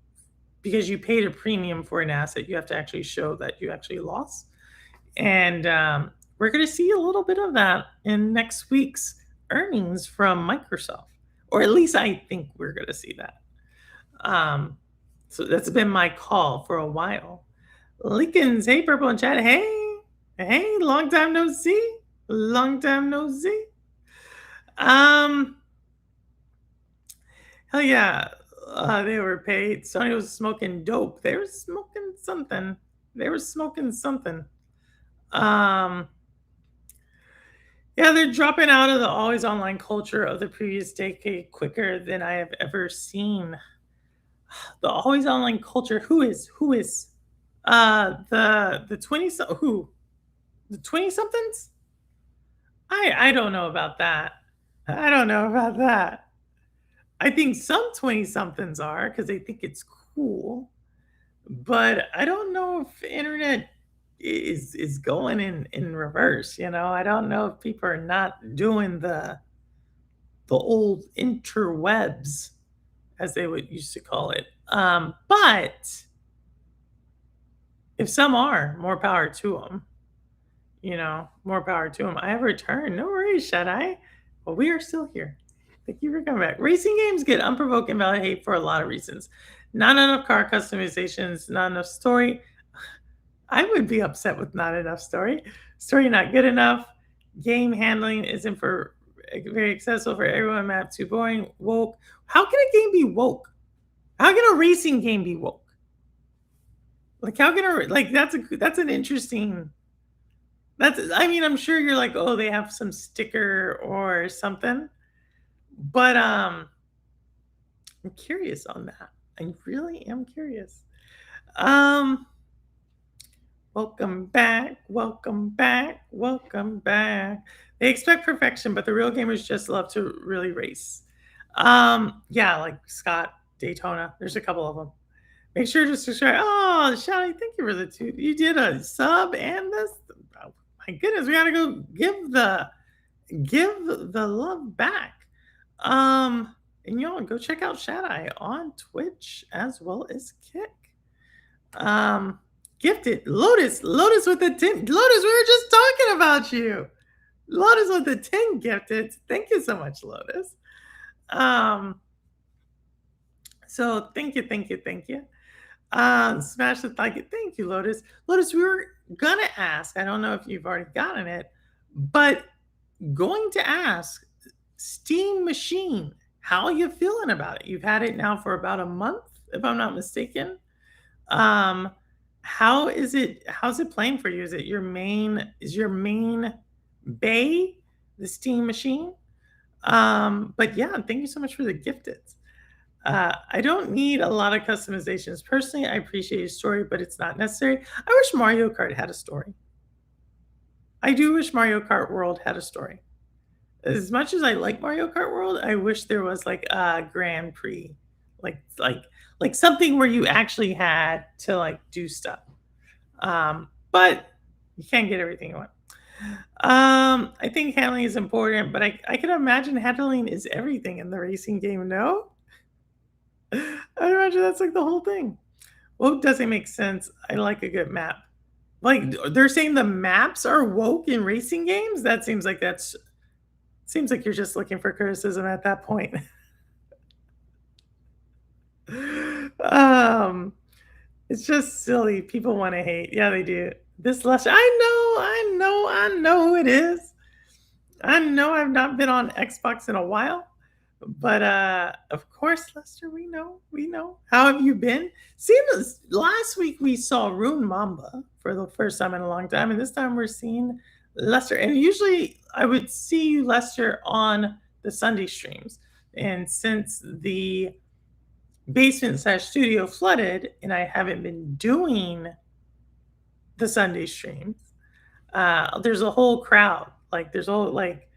because you paid a premium for an asset. You have to actually show that you actually lost, and we're going to see a little bit of that in next week's earnings from Microsoft, or at least I think we're going to see that. So that's been my call for a while. Lincoln's, hey, Purple and Chat, hey, long time no see, long time no see. Hell yeah, they were paid. Sony was smoking dope. They were smoking something. Yeah, they're dropping out of the always online culture of the previous decade quicker than I have ever seen. The always online culture. Who is? The 20 who? The 20 somethings? I don't know about that. I don't know about that. I think some 20 somethings are because they think it's cool. But I don't know if internet is going in reverse, you know. I don't know if people are not doing the old interwebs as they would used to call it. But if some are, more power to them. You know, more power to them. I have returned. No worries, Shadai. But we are still here. Thank you for coming back. Racing games get unprovoked and valid hate for a lot of reasons. Not enough car customizations, not enough story. I would be upset with not enough story. Story not good enough. Game handling isn't for very accessible for everyone. Map too boring. Woke. How can a game be woke? How can a racing game be woke? Like how can a like that's an interesting. I mean I'm sure you're like, oh, they have some sticker or something. But I'm curious on that. I really am curious. Welcome back. They expect perfection, but the real gamers just love to really race. Yeah, like Scott, Daytona. There's a couple of them. Make sure to subscribe. Oh, Shani, thank you for the two. You did a sub and this. Oh, my goodness, we gotta go give the love back. And y'all go check out Shadai on Twitch as well as Kick. Gifted Lotus with the 10. Lotus, we were just talking about you. Lotus with the 10 gifted. Thank you so much, Lotus. So thank you. Smash the like. Thank you, Lotus. Lotus, we were gonna ask. I don't know if you've already gotten it, but going to ask Steam Machine, how are you feeling about it? You've had it now for about a month, if I'm not mistaken. Um, how is it? How's it playing for you? Is it your main? Is your main bay the Steam Machine? But yeah, thank you so much for the gifted. I don't need a lot of customizations. Personally, I appreciate your story, but it's not necessary. I wish Mario Kart had a story. I do wish Mario Kart World had a story. As much as I like Mario Kart World, I wish there was like a Grand Prix, like like like something where you actually had to like do stuff. But you can't get everything you want. I think handling is important, but I can imagine handling is everything in the racing game. No, I imagine that's like the whole thing. Woke doesn't make sense. I like a good map. Like they're saying the maps are woke in racing games. That seems like you're just looking for criticism at that point. um, it's just silly. People want to hate. Yeah, they do. This Lester, I know who it is. I know I've not been on Xbox in a while, but of course, Lester, we know. How have you been? Seems last week we saw Rune Mamba for the first time in a long time, and this time we're seeing Lester. And usually I would see you, Lester, on the Sunday streams. And since the basement/studio flooded and I haven't been doing the Sunday streams, there's a whole crowd. Like there's a whole like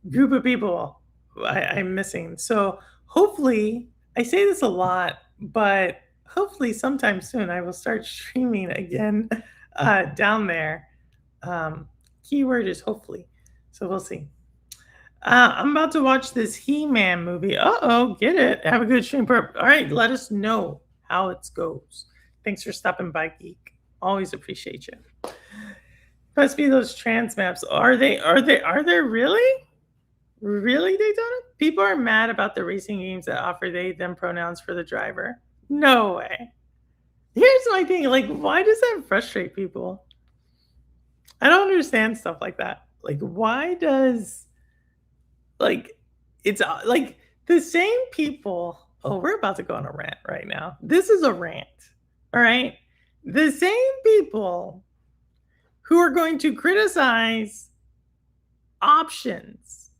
group of people I'm missing. So hopefully, I say this a lot, but hopefully sometime soon I will start streaming again down there. Keyword is hopefully. So we'll see. I'm about to watch this He-Man movie. Uh-oh, get it. Have a good stream. All right, let us know how it goes. Thanks for stopping by, Geek. Always appreciate you. Must be those trans maps. Are they really? Really, Daytona? People are mad about the racing games that offer they, them pronouns for the driver. No way. Here's my thing. Like, why does that frustrate people? I don't understand stuff like that. Like, why does like it's like the same people. Oh, we're about to go on a rant right now. This is a rant. All right. The same people who are going to criticize options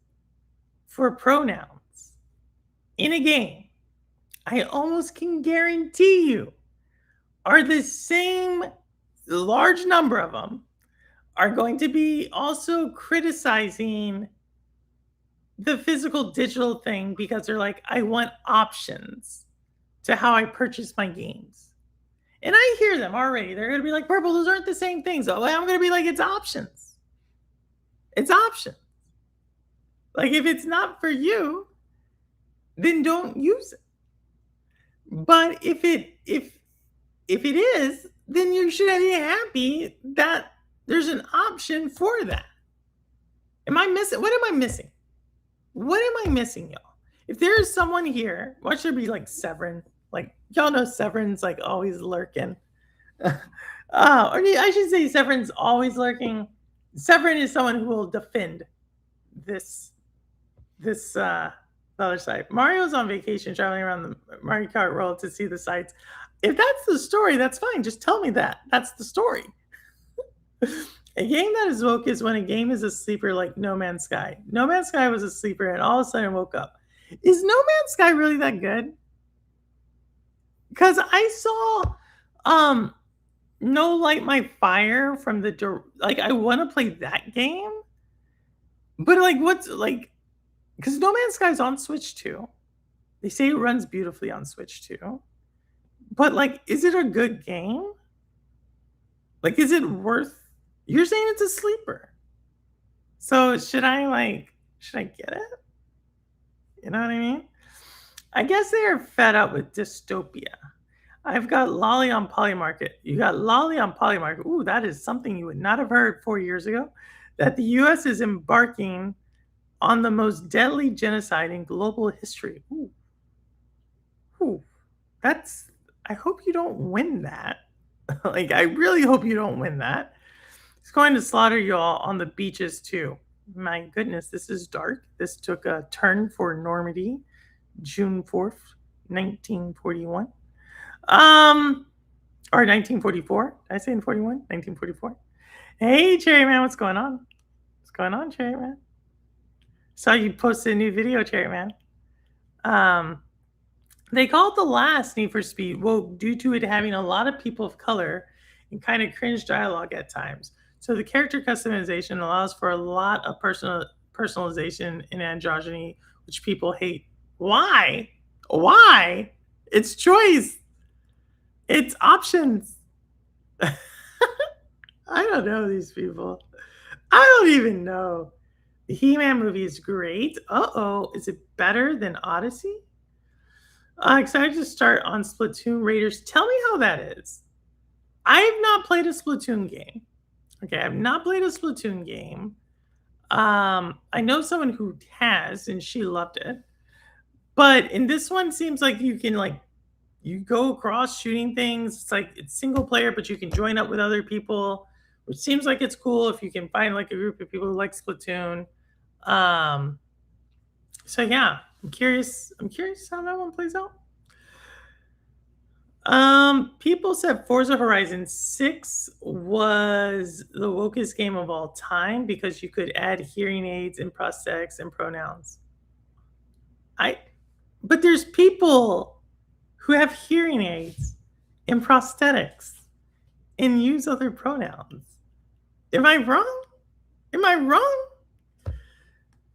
for pronouns in a game, I almost can guarantee you, are the same large number of them are going to be also criticizing the physical digital thing because they're like, I want options to how I purchase my games. And I hear them already. They're going to be like, Purple, those aren't the same things. Oh, I'm going to be like, it's options. It's options. Like, if it's not for you, then don't use it. But if it is, then you should be happy that there's an option for that. Am I missing? What am I missing? What am I missing, y'all? If there is someone here, why should it be like Severin? Like, y'all know Severin's like always lurking. Or I should say Severin's always lurking. Severin is someone who will defend this other side. Mario's on vacation traveling around the Mario Kart world to see the sights. If that's the story, that's fine. Just tell me that. That's the story. A game that is woke is when a game is a sleeper like No Man's Sky. No Man's Sky was a sleeper and all of a sudden woke up. Is No Man's Sky really that good? Because I saw No Light My Fire from the like I want to play that game. But like what's like because No Man's Sky is on Switch too. They say it runs beautifully on Switch too. But like, is it a good game? Like, is it worth? You're saying it's a sleeper. So should I get it? You know what I mean? I guess they are fed up with dystopia. I've got Lolly on Polymarket. You got Lolly on Polymarket. Ooh, that is something you would not have heard 4 years ago. That the U.S. is embarking on the most deadly genocide in global history. Ooh. Ooh. I hope you don't win that. Like, I really hope you don't win that. He's going to slaughter you all on the beaches too. My goodness, this is dark. This took a turn for Normandy, June 4th, 1941. Or 1944. Did I say in 41? 1944. Hey, Cherry Man, what's going on? What's going on, Cherry Man? Saw you posted a new video, Cherry Man. They call it the last Need for Speed, well, due to it having a lot of people of color and kind of cringe dialogue at times. So the character customization allows for a lot of personalization and androgyny, which people hate. Why? Why? It's choice. It's options. I don't know these people. I don't even know. The He-Man movie is great. Uh-oh. Is it better than Odyssey? Excited to start on Splatoon Raiders. Tell me how that is. I have not played a Splatoon game. Okay, I've not played a Splatoon game. I know someone who has, and she loved it. But in this one, seems like you can you go across shooting things. It's like it's single player, but you can join up with other people, which seems like it's cool if you can find like a group of people who like Splatoon. So yeah, I'm curious how that one plays out. People said Forza Horizon 6 was the wokest game of all time because you could add hearing aids and prosthetics and pronouns. But there's people who have hearing aids and prosthetics and use other pronouns. Am I wrong? Am I wrong?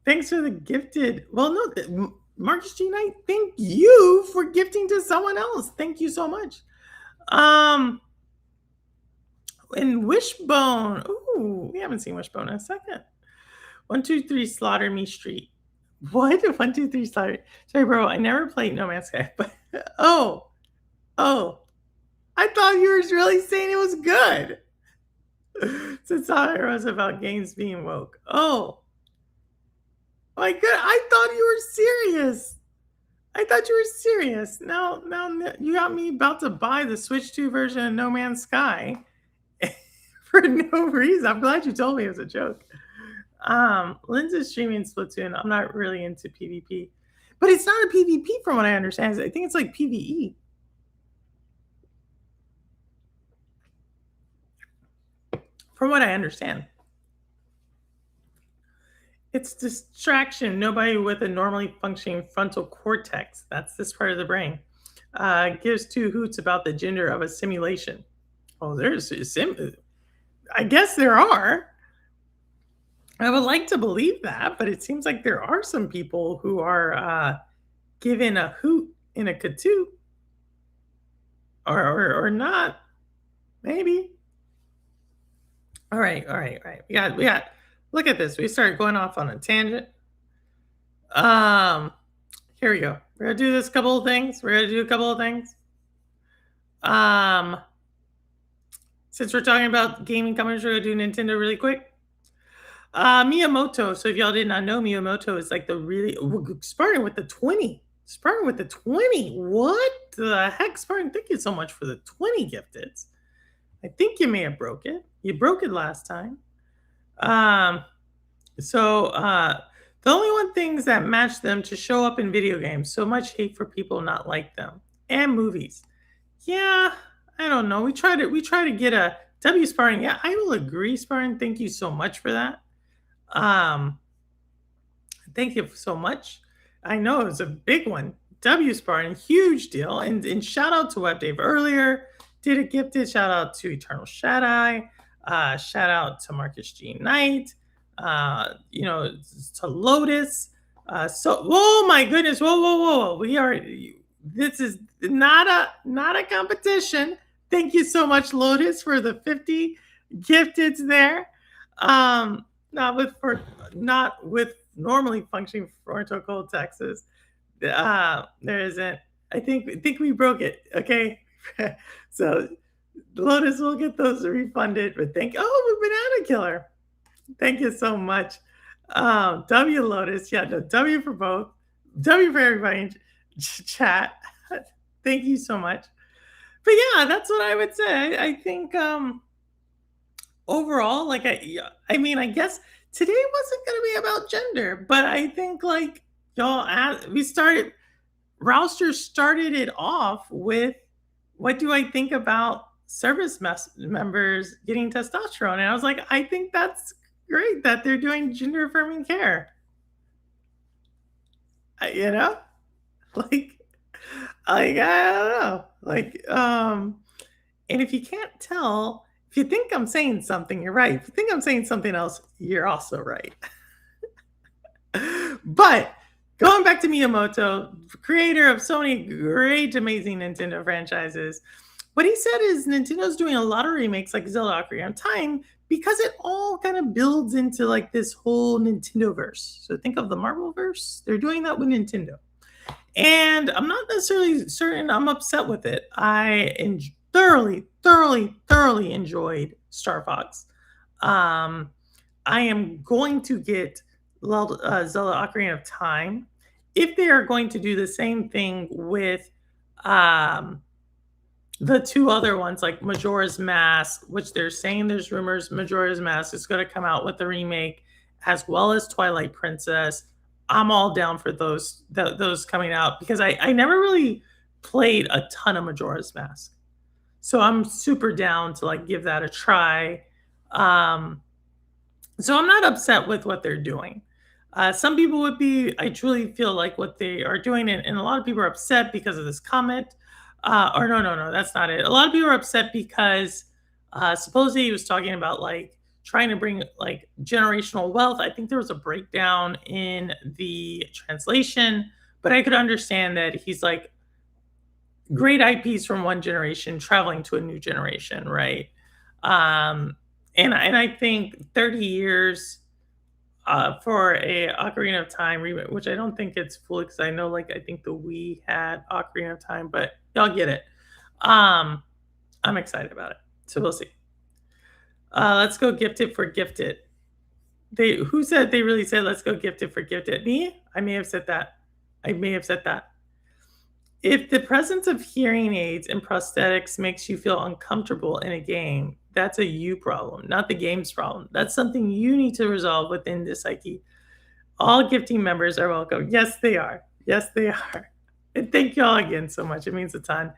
Thanks for the gifted. Well, no, Marcus G. Knight, thank you for gifting to someone else. Thank you so much. And Wishbone. Ooh, we haven't seen Wishbone in a second. 123 Slaughter Me Street. What? 123 Slaughter. Sorry, bro. I never played No Man's Sky. But oh, I thought you were really saying it was good. Since all it was about games being woke. Oh. My God, I thought you were serious. I thought you were serious. Now you got me about to buy the Switch 2 version of No Man's Sky for no reason. I'm glad you told me it was a joke. Lynn's streaming Splatoon. I'm not really into PvP, but it's not a PvP from what I understand. I think it's like PvE. From what I understand. It's distraction. Nobody with a normally functioning frontal cortex, that's this part of the brain, gives two hoots about the gender of a simulation. Oh, I guess there are. I would like to believe that, but it seems like there are some people who are given a hoot in a katoot. Or not. Maybe. All right. We got. Look at this. We started going off on a tangent. Here we go. We're gonna do this couple of things. Since we're talking about gaming companies, we're gonna do Nintendo really quick. Miyamoto. So if y'all did not know, Miyamoto is like Spartan with the 20. What the heck, Spartan? Thank you so much for the 20 gifted. I think you may have broke it. You broke it last time. The only one things that match them to show up in video games. So much hate for people not like them. And movies. Yeah, I don't know. We try to get a W Spartan. Yeah, I will agree, Spartan. Thank you so much for that. Thank you so much. I know it was a big one. W Spartan, huge deal. And shout out to Web Dave earlier. Did a gifted. Shout out to Eternal Shaddai. Shout out to Marcus G. Knight. To Lotus. Oh my goodness. Whoa. This is not a competition. Thank you so much, Lotus, for the 50 gifteds there. Not with normally functioning frontal cortexes. There isn't. I think we broke it. Okay. So Lotus will get those refunded, but Banana Killer. Thank you so much. W Lotus. Yeah, no, W for both. W for everybody in chat. Thank you so much. But yeah, that's what I would say. I think overall, like I mean, I guess today wasn't going to be about gender, but I think like we started. Rouster started it off with, "What do I think about members getting testosterone?" And I was like, I think that's great that they're doing gender affirming care. You know, like, I don't know, like, and if you can't tell, if you think I'm saying something, you're right. If you think I'm saying something else, you're also right. But going back to Miyamoto, creator of so many great, amazing Nintendo franchises, what he said is Nintendo's doing a lot of remakes like Zelda Ocarina of Time because it all kind of builds into like this whole Nintendo verse. So think of the Marvel verse. They're doing that with Nintendo. And I'm not necessarily certain I'm upset with it. Thoroughly, thoroughly, thoroughly enjoyed Star Fox. I am going to get Zelda Ocarina of Time. If they are going to do the same thing with the two other ones, like Majora's Mask, which they're saying there's rumors Majora's Mask is going to come out with the remake, as well as Twilight Princess. I'm all down for those coming out because I never really played a ton of Majora's Mask, so I'm super down to like give that a try. So I'm not upset with what they're doing. Some people would be. I truly feel like what they are doing, and a lot of people are upset because of this comment. Or no, that's not it. A lot of people are upset because supposedly he was talking about like trying to bring like generational wealth. I think there was a breakdown in the translation, but I could understand that he's like great IPs from one generation traveling to a new generation, right? And I think 30 years for a Ocarina of Time remake, which I don't think it's full because I know like I think the Wii had Ocarina of Time, but y'all get it. I'm excited about it, so we'll see. Let's go gifted for gifted. Who said they really said let's go gifted for gifted? Me? I may have said that. I may have said that. If the presence of hearing aids and prosthetics makes you feel uncomfortable in a game, that's a you problem, not the game's problem. That's something you need to resolve within the psyche. All gifting members are welcome. Yes, they are. Yes, they are. And thank y'all again so much. It means a ton.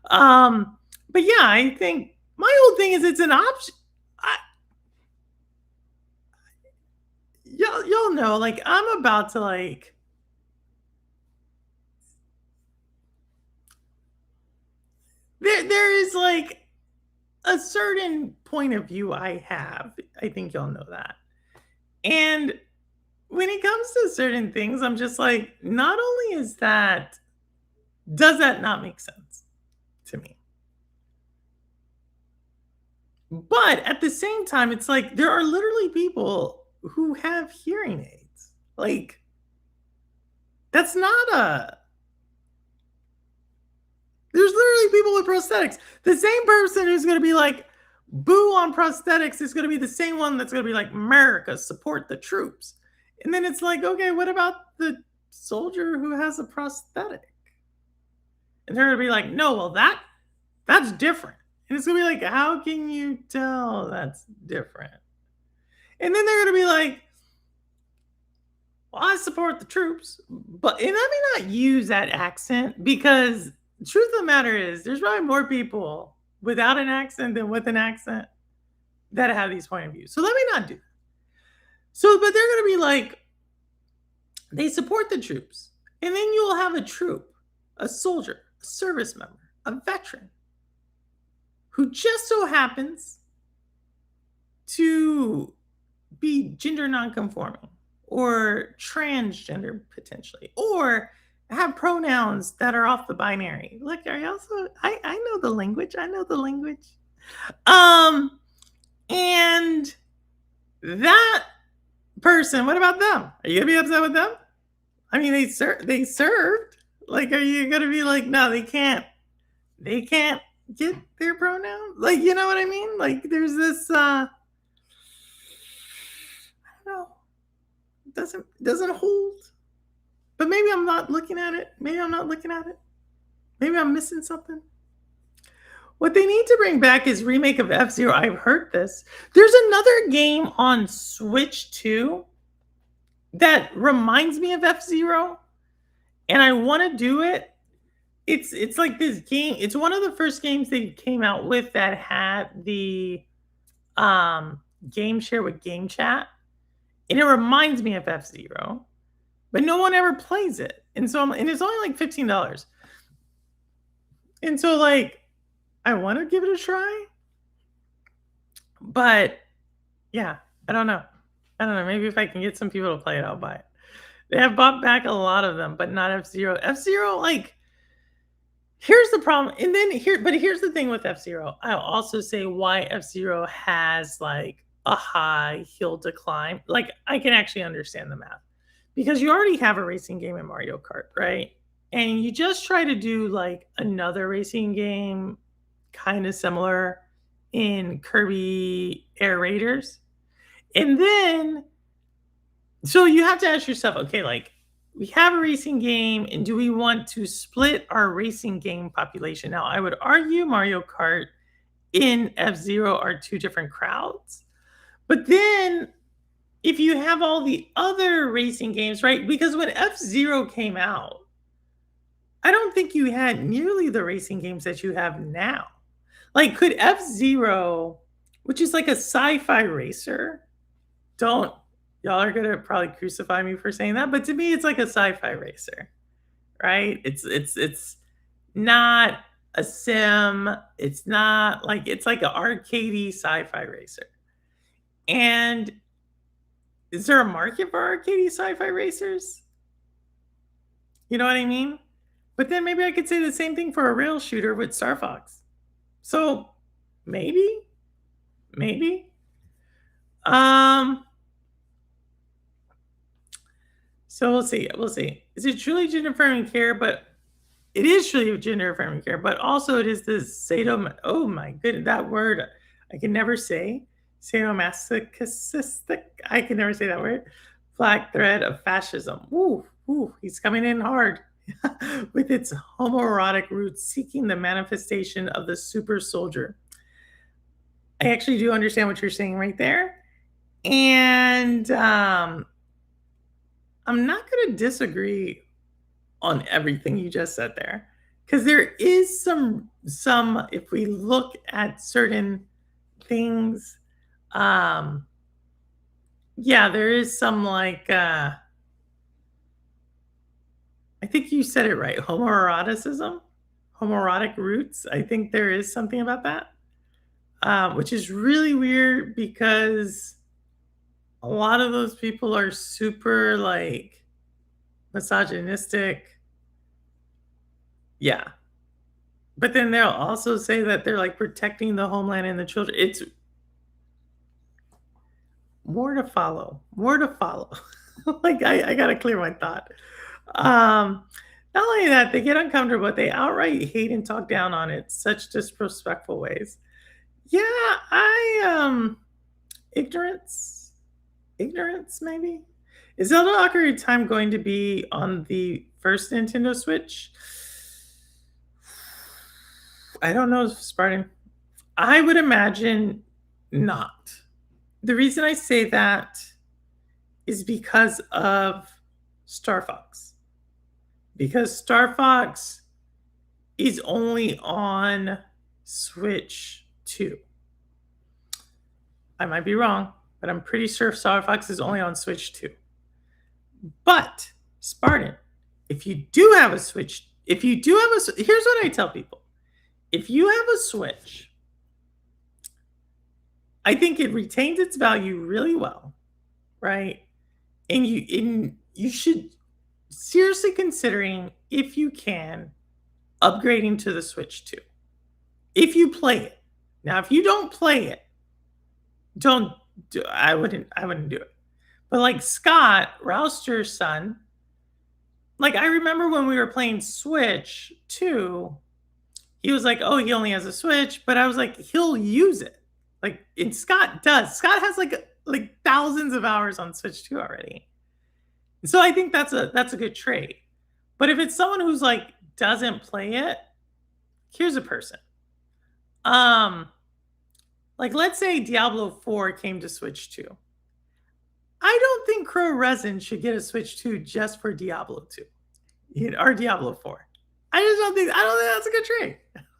But yeah, I think my whole thing is it's an option. Y'all know, like I'm about to like there is like a certain point of view I have. I think y'all know that. And when it comes to certain things, I'm just like, not only does that not make sense to me? But at the same time, it's like there are literally people who have hearing aids. Like, that's not there's literally people with prosthetics. The same person who's going to be like, boo on prosthetics is going to be the same one that's going to be like, America, support the troops. And then it's like, okay, what about the soldier who has a prosthetic? And they're going to be like, no, well, that's different. And it's going to be like, how can you tell that's different? And then they're going to be like, well, I support the troops. But, and let me not use that accent because the truth of the matter is there's probably more people without an accent than with an accent that have these point of views. So let me not do that. So, but they're going to be like, they support the troops. And then you'll have a troop, a soldier, a service member, a veteran who just so happens to be gender nonconforming or transgender potentially, or have pronouns that are off the binary. Look, I also I know the language. I know the language. And that person, what about them? Are you gonna be upset with them? I mean, they served. Like, are you gonna be like, no, they can't get their pronouns? Like, you know what I mean? Like, there's this I don't know. It doesn't hold. But maybe I'm not looking at it. Maybe I'm not looking at it. Maybe I'm missing something. What they need to bring back is remake of F-Zero. I've heard this. There's another game on Switch too that reminds me of F-Zero, and I want to do it. It's like this game. It's one of the first games they came out with that had the game share with game chat, and it reminds me of F-Zero, but no one ever plays it. And so and it's only like $15. And so like I want to give it a try, but yeah, I don't know. I don't know. Maybe if I can get some people to play it, I'll buy it. They have bought back a lot of them, but not F-Zero. F-Zero, like, here's the problem. And then here's the thing with F-Zero. I'll also say why F-Zero has like a high hill decline. Like, I can actually understand the math because you already have a racing game in Mario Kart, right? And you just try to do like another racing game kind of similar in Kirby Air Raiders. And then, so you have to ask yourself, okay, like we have a racing game, and do we want to split our racing game population? Now, I would argue Mario Kart in F-Zero are two different crowds. But then, if you have all the other racing games, right? Because when F-Zero came out, I don't think you had nearly the racing games that you have now. Like, could F-Zero, which is like a sci-fi racer, y'all are gonna probably crucify me for saying that, but to me, it's like a sci-fi racer, right? It's not a sim. It's not like it's like an arcadey sci-fi racer. And is there a market for arcadey sci-fi racers? You know what I mean? But then maybe I could say the same thing for a rail shooter with Star Fox. So maybe. So we'll see. Is it truly gender affirming care? But it is truly gender affirming care, but also it is this oh my goodness, that word I can never say. Sadomasochistic. I can never say that word. Black thread of fascism. Ooh, he's coming in hard. With its homoerotic roots seeking the manifestation of the super soldier. I actually do understand what you're saying right there. And I'm not going to disagree on everything you just said there. Because there is some, if we look at certain things, yeah, there is some like, I think you said it right. Homoeroticism, homoerotic roots. I think there is something about that, which is really weird because a lot of those people are super like misogynistic. Yeah. But then they'll also say that they're like protecting the homeland and the children. It's more to follow. Like I got to clear my thought. Not only that, they get uncomfortable, but they outright hate and talk down on it such disrespectful ways. Yeah, ignorance maybe. Is Zelda Ocarina of Time going to be on the first Nintendo Switch? I don't know, Spartan. I would imagine not. The reason I say that is because of Star Fox. Because Star Fox is only on Switch 2. I might be wrong, but I'm pretty sure Star Fox is only on Switch 2. But, Spartan, if you do have a Switch, here's what I tell people. If you have a Switch, I think it retains its value really well, right? And you should seriously considering, if you can, upgrading to the Switch 2. If you play it. Now, if you don't play it, I wouldn't do it. But like Scott, Rouster's son, like I remember when we were playing Switch 2, he was like, oh, he only has a Switch, but I was like, he'll use it. Like, and Scott does. Scott has like thousands of hours on Switch 2 already. So I think that's a good trade. But if it's someone who's like doesn't play it, here's a person. Um, like let's say Diablo 4 came to Switch 2. I don't think Crow Resin should get a Switch 2 just for Diablo 2 or Diablo 4. I don't think that's a good trade.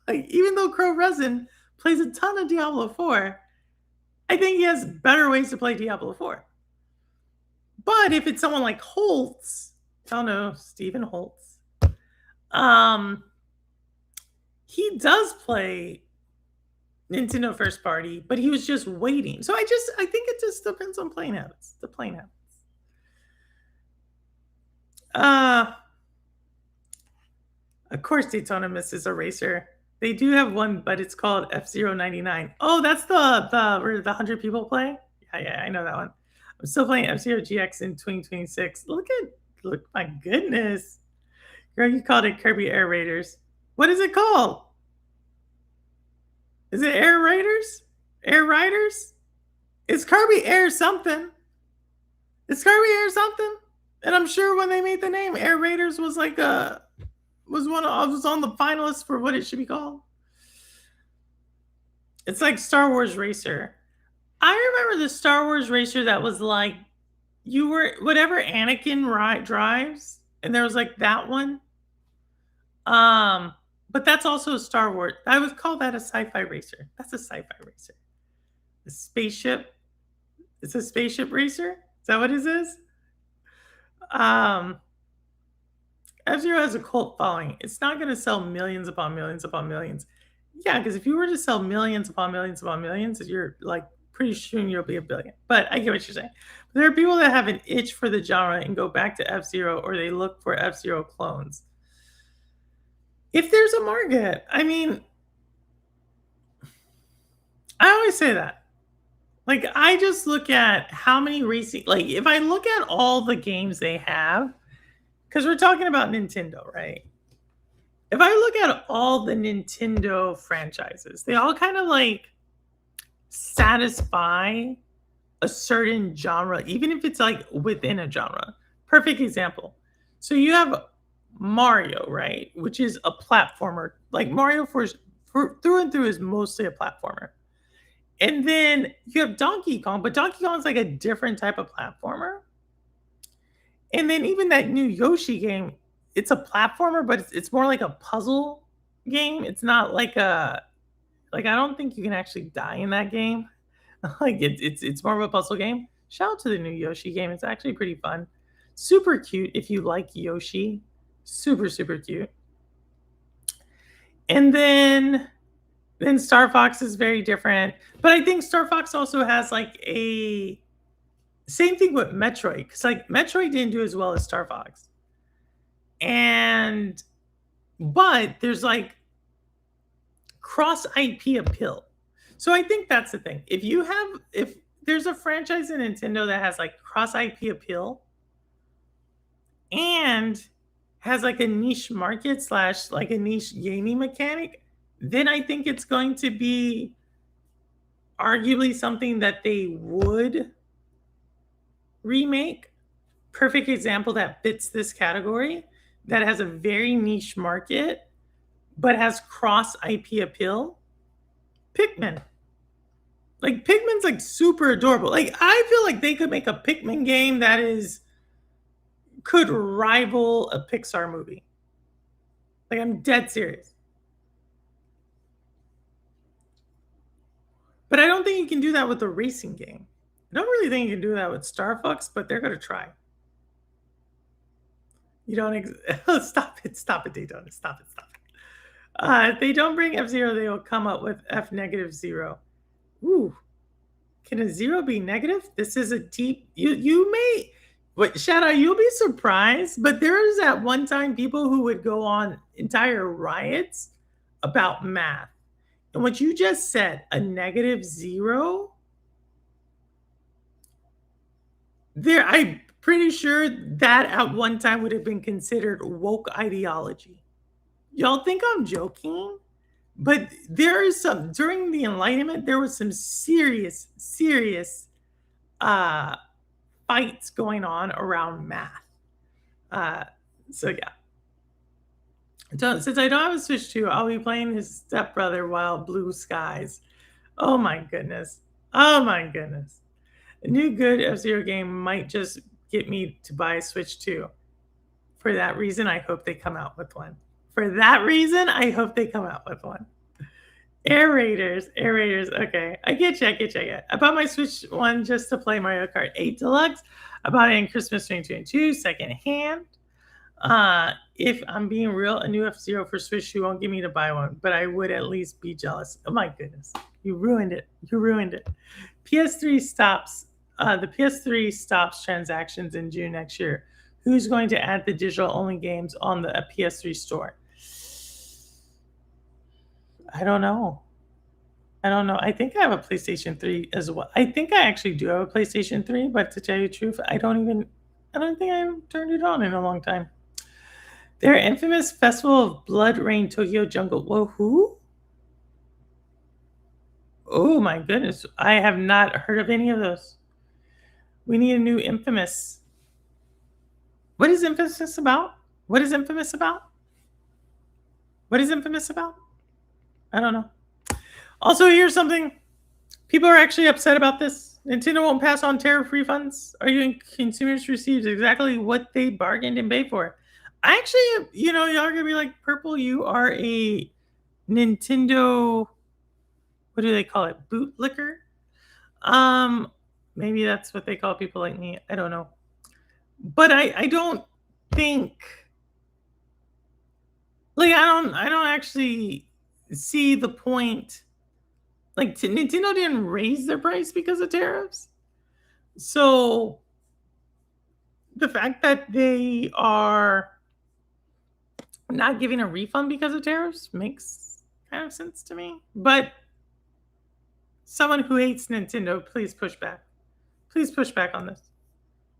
Like even though Crow Resin plays a ton of Diablo 4, I think he has better ways to play Diablo 4. But if it's someone like Holtz, y'all know Stephen Holtz, he does play Nintendo first party, but he was just waiting. So I think it just depends on playing habits. The playing habits. Of course, Daytona misses a racer. They do have one, but it's called F-Zero 99. Oh, that's where the 100 people play? Yeah, I know that one. I'm still playing F-Zero GX in 2026. Look, my goodness. Girl, you called it Kirby Air Raiders. What is it called? Is it Air Raiders? Air Riders? It's Kirby Air something. It's Kirby Air something. And I'm sure when they made the name, Air Raiders was like was on the finalists for what it should be called. It's like Star Wars Racer. I remember the Star Wars Racer that was like you were whatever Anakin drives, and there was like that one. But that's also a Star Wars. I would call that a sci-fi racer. That's a sci-fi racer. A spaceship. It's a spaceship racer. Is that what it is? F-Zero has a cult following. It's not going to sell millions upon millions upon millions. Yeah, because if you were to sell millions upon millions upon millions, you're like pretty soon you'll be a billion. But I get what you're saying. There are people that have an itch for the genre and go back to F-Zero, or they look for F-Zero clones. If there's a market, I mean, I always say that. Like, I just look at how many racing, like, if I look at all the games they have, because we're talking about Nintendo, right? If I look at all the Nintendo franchises, they all kind of like satisfy a certain genre, even if it's like within a genre. Perfect example. So you have Mario, right? Which is a platformer. Like Mario for through and through is mostly a platformer. And then you have Donkey Kong, but Donkey Kong is like a different type of platformer. And then even that new Yoshi game, it's a platformer, but it's more like a puzzle game. It's not like I don't think you can actually die in that game. Like it's more of a puzzle game. Shout out to the new Yoshi game. It's actually pretty fun. Super cute if you like Yoshi. Super, super cute. And then Star Fox is very different. But I think Star Fox also has like a same thing with Metroid. Because like Metroid didn't do as well as Star Fox. But there's like cross IP appeal. So I think that's the thing. If there's a franchise in Nintendo that has like cross IP appeal and has like a niche market / like a niche gaming mechanic, then I think it's going to be arguably something that they would remake. Perfect example that fits this category that has a very niche market but has cross IP appeal. Pikmin. Like Pikmin's like super adorable. Like I feel like they could make a Pikmin game that could rival a Pixar movie. Like I'm dead serious. But I don't think you can do that with a racing game. I don't really think you can do that with Star Fox, but they're going to try. You don't stop it, Daytona. Stop it. If they don't bring F-Zero, they will come up with F-0. Ooh. Can a 0 be negative? This is a deep you may Shadow, you'll be surprised, but there is at one time people who would go on entire riots about math. And what you just said, a -0, I'm pretty sure that at one time would have been considered woke ideology. Y'all think I'm joking? But there is some, during the Enlightenment, there was some serious fights going on around math. So yeah. Since I don't have a Switch 2, I'll be playing his stepbrother Wild Blue Skies. Oh my goodness. Oh my goodness. A new good F-Zero game might just get me to buy a Switch 2. For that reason, I hope they come out with one. For that reason, I hope they come out with one. Air Raiders. Okay, I get you. I bought my Switch 1 just to play Mario Kart 8 Deluxe. I bought it in Christmas 2022, secondhand. If I'm being real, a new F-Zero for Switch 2 won't get me to buy one, but I would at least be jealous. Oh my goodness. You ruined it. PS3 stops. The PS3 stops transactions in June next year. Who's going to add the digital-only games on the PS3 store? I don't know. I think I have a PlayStation 3 as well. I think I actually do have a PlayStation 3, but to tell you the truth, I don't think I've turned it on in a long time. Their infamous Festival of Blood Rain Tokyo Jungle. Whoa, who? Oh my goodness. I have not heard of any of those. We need a new Infamous. What is Infamous about? I don't know. Also, here's something. People are actually upset about this. Nintendo won't pass on tariff refunds. Arguing consumers received exactly what they bargained and paid for. I actually, y'all are going to be like, Purple, you are a Nintendo, what do they call it? Bootlicker? Maybe that's what they call people like me. I don't know. But I don't think, like, I don't actually see the point. Like, Nintendo didn't raise their price because of tariffs. So the fact that they are not giving a refund because of tariffs makes kind of sense to me. But someone who hates Nintendo, please push back. Please push back on this.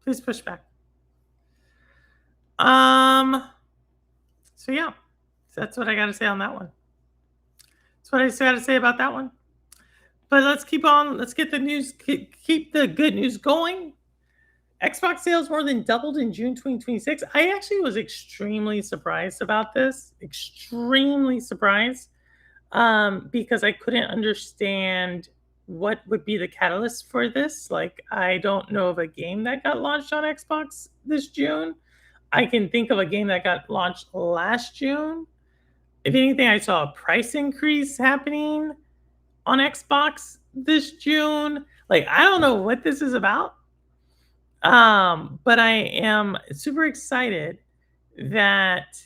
Please push back. So yeah, that's what I got to say on that one. That's what I got to say about that one. But let's keep on. Let's get the news. Keep the good news going. Xbox sales more than doubled in June 2026. I actually was extremely surprised about this. Extremely surprised. Because I couldn't understand what would be the catalyst for this. Like, I don't know of a game that got launched on Xbox this June. I can think of a game that got launched last June. If anything, I saw a price increase happening on Xbox this June. Like, I don't know what this is about. But I am super excited that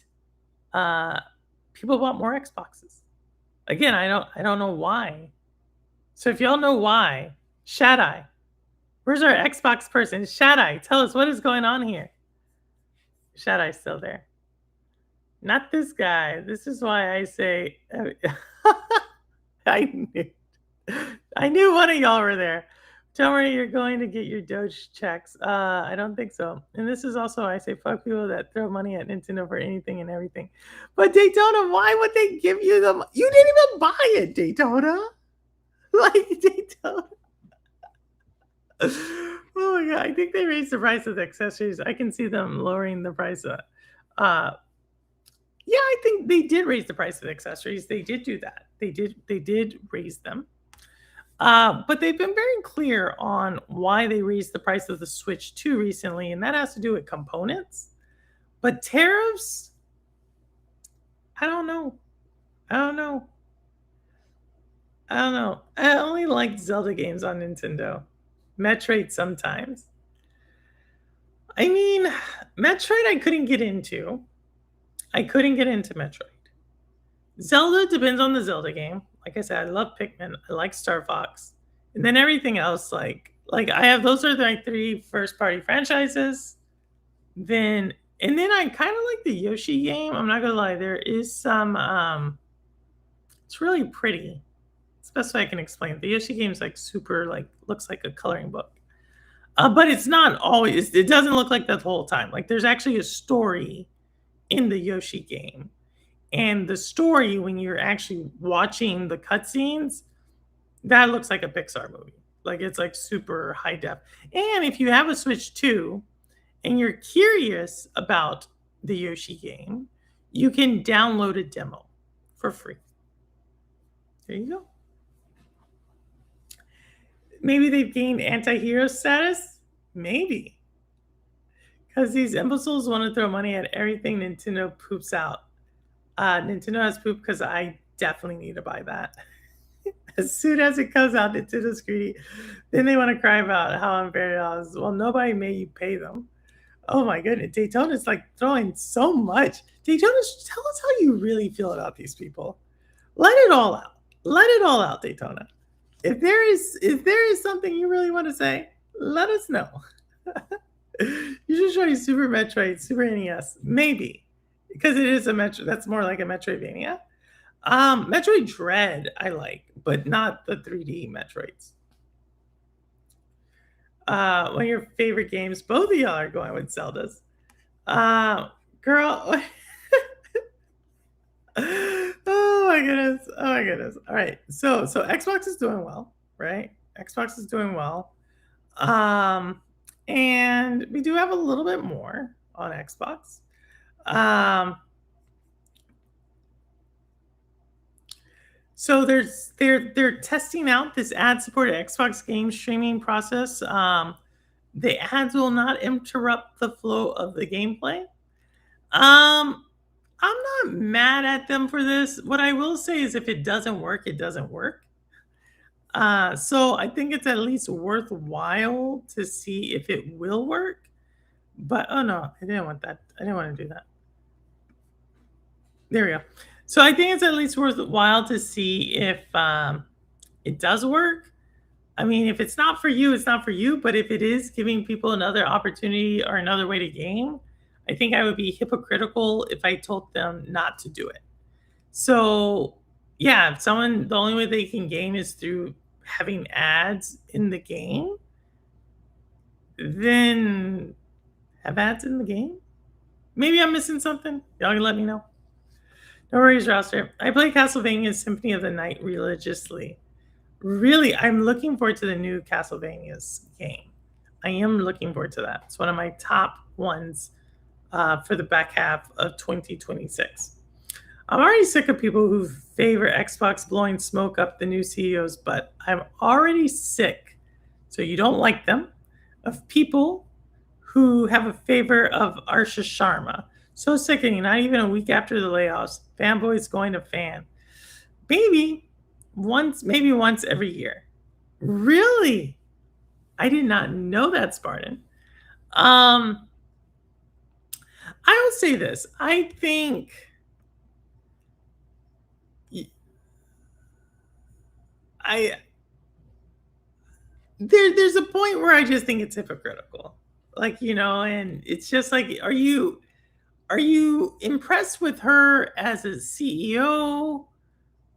people bought more Xboxes. Again, I don't know why. So if y'all know why, Shadai, where's our Xbox person? Shadai, tell us what is going on here. Shadai's still there. Not this guy. This is why I say I knew one of y'all were there. Don't worry, you're going to get your Doge checks. I don't think so. And this is also, I say, fuck people that throw money at Nintendo for anything and everything. But Daytona, why would they give you them? You didn't even buy it, Daytona. Like, Daytona. Oh my God. I think they raised the price of the accessories. I can see them lowering the price of yeah, I think they did raise the price of the accessories. They did do that. They did raise them. But they've been very clear on why they raised the price of the Switch 2 recently, and that has to do with components. But tariffs, I don't know. I only like Zelda games on Nintendo. Metroid sometimes. I mean, Metroid I couldn't get into. Metroid. Zelda depends on the Zelda game. Like I said, I love Pikmin. I like Star Fox. And then everything else, like I have, those are my 3 first party franchises. And then I kind of like the Yoshi game. I'm not gonna lie, there is some it's really pretty. It's the best way I can explain it. The Yoshi game is like super, like, looks like a coloring book. But it's not always, it doesn't look like that the whole time. Like, there's actually a story in the Yoshi game. And the story, when you're actually watching the cutscenes, that looks like a Pixar movie. Like, it's like super high def. And if you have a Switch 2 and you're curious about the Yoshi game, you can download a demo for free. There you go. Maybe they've gained anti-hero status. Maybe. Because these imbeciles want to throw money at everything Nintendo poops out. Nintendo has poop because I definitely need to buy that. As soon as it comes out, Nintendo's greedy. Then they want to cry about how unfair it is. Well, nobody made you pay them. Oh my goodness. Daytona's like throwing so much. Daytona, tell us how you really feel about these people. Let it all out. Let it all out, Daytona. If there is something you really want to say, let us know. You should try Super Metroid, Super NES, maybe, because it is a Metro. That's more like a Metroidvania. Metroid Dread I like, but not the 3D Metroids. One of your favorite games. Both of y'all are going with Zeldas. Girl. Oh my goodness. Oh my goodness. All right. So Xbox is doing well, right? Xbox is doing well. And we do have a little bit more on Xbox. So they're testing out this ad-supported Xbox game streaming process. The ads will not interrupt the flow of the gameplay. I'm not mad at them for this. What I will say is if it doesn't work, it doesn't work. So I think it's at least worthwhile to see if it will work. But oh no, I didn't want that. I didn't want to do that. There we go. So I think it's at least worthwhile to see if it does work. I mean, if it's not for you, it's not for you. But if it is giving people another opportunity or another way to game, I think I would be hypocritical if I told them not to do it. So yeah, if someone, the only way they can gain is through having ads in the game, then have ads in the game. Maybe I'm missing something. Y'all can let me know. No worries, roster. I play Castlevania Symphony of the Night religiously. Really, I'm looking forward to the new Castlevania's game. I am looking forward to that. It's one of my top ones for the back half of 2026. I'm already sick of people who favor Xbox blowing smoke up the new CEO's butt. I'm already sick, so you don't like them, of people who have a favor of Arsha Sharma. So sickening, not even a week after the layoffs, fanboys going to fan. Maybe once every year. Really? I did not know that, Spartan. I will say this. I think there's a point where I just think it's hypocritical. Like, and it's just like, are you impressed with her as a CEO?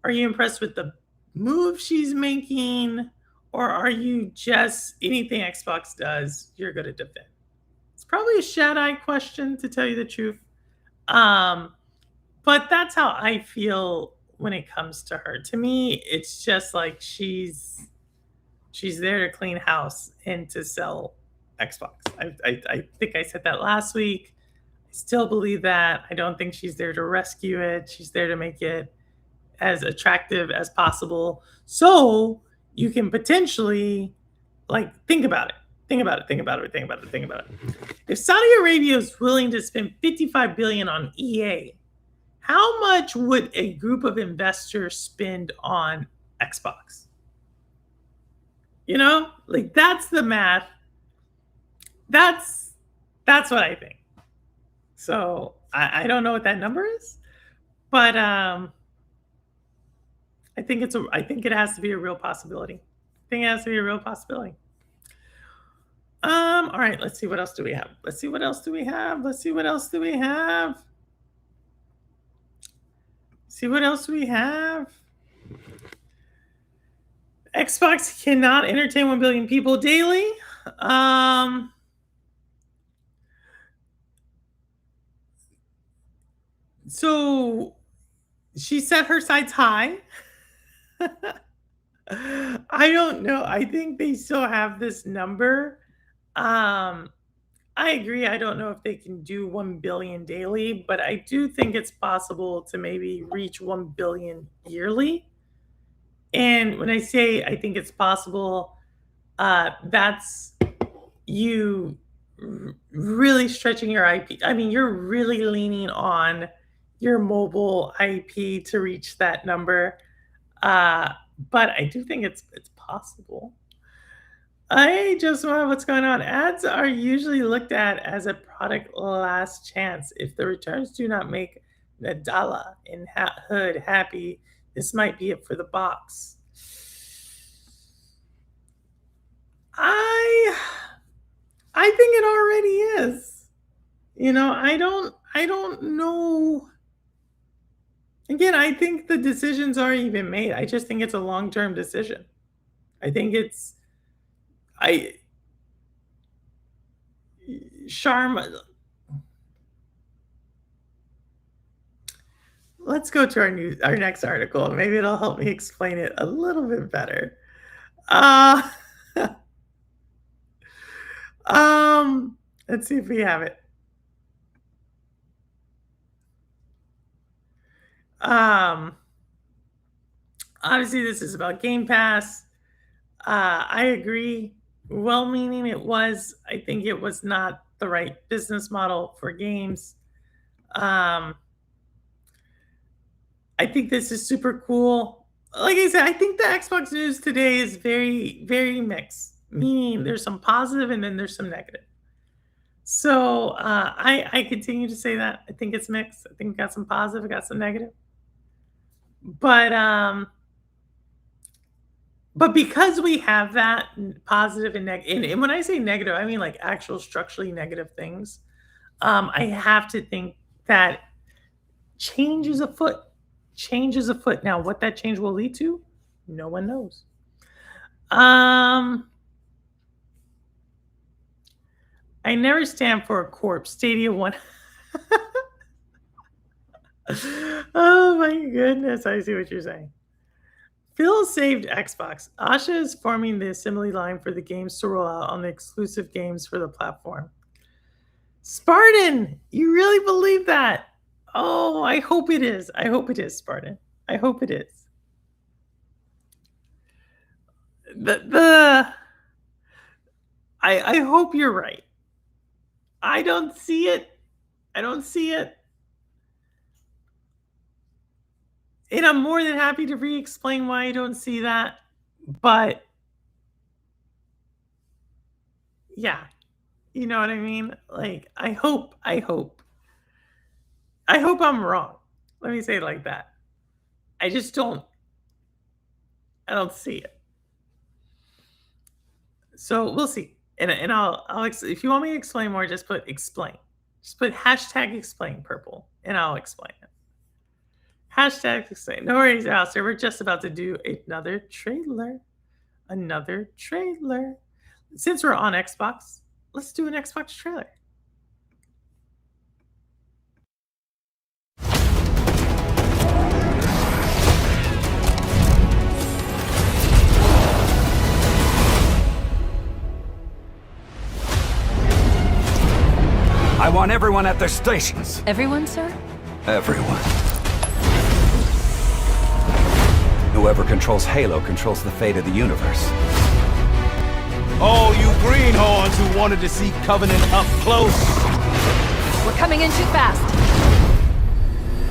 Are you impressed with the move she's making? Or are you just anything Xbox does, you're going to defend? It's probably a shad-eye question, to tell you the truth. But that's how I feel when it comes to her. To me, it's just like she's there to clean house and to sell Xbox. I think I said that last week. I still believe that. I don't think she's there to rescue it. She's there to make it as attractive as possible. So you can potentially, think about it. If Saudi Arabia is willing to spend $55 billion on EA, how much would a group of investors spend on Xbox? That's the math. That's what I think. So I don't know what that number is, but I think it has to be a real possibility. All right, let's see what else do we have. Xbox cannot entertain 1 billion people daily. So she set her sights high. I don't know. I think they still have this number. I I agree. I don't know if they can do 1 billion daily, but I do think it's possible to maybe reach 1 billion yearly. And when I say I think it's possible, that's you really stretching your IP. I mean, you're really leaning on your mobile IP to reach that number. Uh, but I do think it's possible. I just wonder what's going on. Ads are usually looked at as a product last chance. If the returns do not make Nadala in Hood happy, this might be it for the box. I I think it already is. I don't know. Again, I think the decision's already been made. I just think it's a long-term decision. I think it's I Sharma. Let's go to our next article. Maybe it'll help me explain it a little bit better. Uh let's see if we have it. Um Obviously this is about Game Pass. I agree. Well meaning it was. I think it was not the right business model for games. Um I think this is super cool. Like I said, I think the Xbox news today is very, very mixed. Meaning there's some positive and then there's some negative. So I continue to say that. I think it's mixed. I think we got some positive, we got some negative. But because we have that positive and negative, and when I say negative, I mean like actual structurally negative things. I have to think that change is afoot. Change is afoot. Now, what that change will lead to, no one knows. I never stand for a corpse. Stadia one. Oh my goodness, I see what you're saying. Phil saved Xbox. Asha is forming the assembly line for the games to roll out on the exclusive games for the platform. Spartan, you really believe that? Oh, I hope it is. I hope it is, Spartan. I hope it is. I hope you're right. I don't see it. I don't see it. And I'm more than happy to re-explain why I don't see that. But yeah, you know what I mean? Like, I hope I'm wrong. Let me say it like that. I don't see it. So we'll see. And I'll if you want me to explain more, just put explain. Just put hashtag explain purple and I'll explain it. Hashtag explain. No worries, Alistair. We're just about to do another trailer. Another trailer. Since we're on Xbox, let's do an Xbox trailer. I want everyone at their stations. Everyone, sir? Everyone. Whoever controls Halo controls the fate of the universe. Oh, you greenhorns who wanted to see Covenant up close. We're coming in too fast.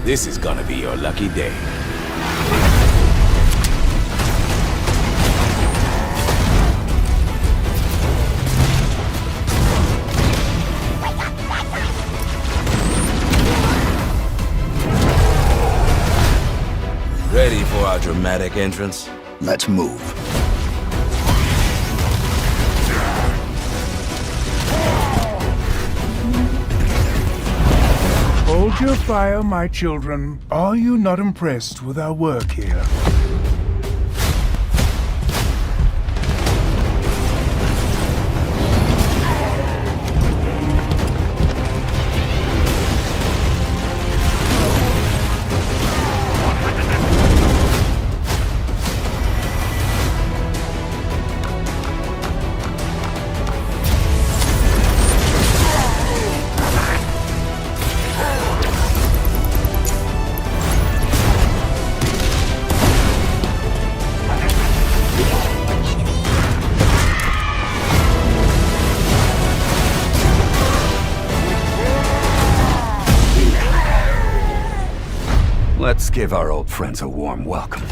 This is gonna be your lucky day. Ready for our dramatic entrance? Let's move. Hold your fire, my children. Are you not impressed with our work here? Let's give our old friends a warm welcome.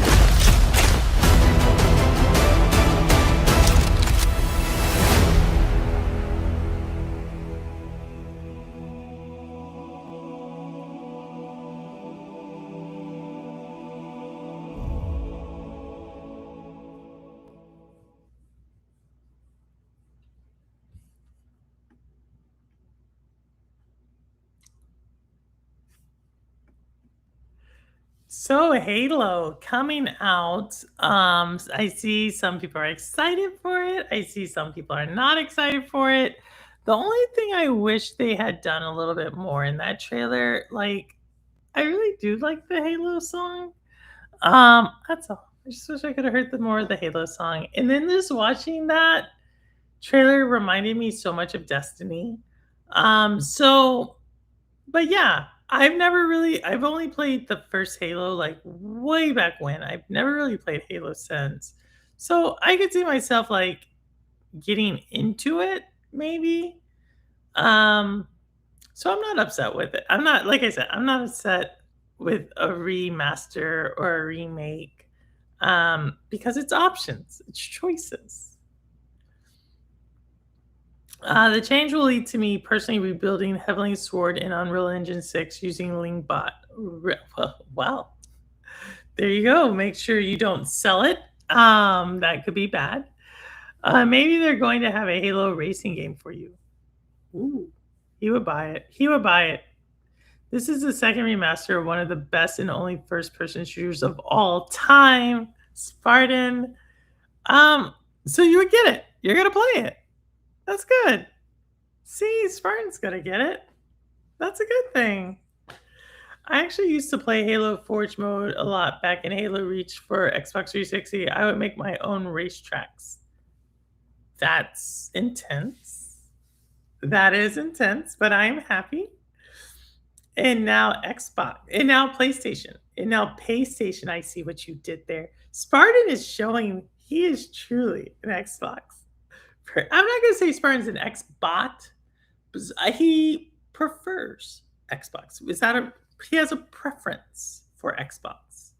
So Halo coming out. I see some people are excited for it. I see some people are not excited for it. The only thing I wish they had done a little bit more in that trailer, like I really do like the Halo song. That's all. I just wish I could have heard the more of the Halo song. And then just watching that trailer reminded me so much of Destiny. But yeah, I've only played the first Halo like way back when. I've never really played Halo since. So I could see myself like getting into it maybe. So I'm not upset with it. I'm not, like I said, I'm not upset with a remaster or a remake because it's options, it's choices. The change will lead to me personally rebuilding Heavenly Sword in Unreal Engine 6 using Lingbot. Wow. There you go. Make sure you don't sell it. That could be bad. Maybe they're going to have a Halo racing game for you. Ooh, he would buy it. He would buy it. This is the second remaster of one of the best and only first-person shooters of all time, Spartan. So you would get it. You're gonna play it. That's good. See, Spartan's gonna get it. That's a good thing. I actually used to play Halo Forge mode a lot back in Halo Reach for Xbox 360. I would make my own racetracks. That's intense. That is intense, but I'm happy. And now Xbox, and now PlayStation, and now PlayStation. I see what you did there. Spartan is showing he is truly an Xbox. I'm not going to say Spartan's an Xbot, but he prefers Xbox. He has a preference for Xbox.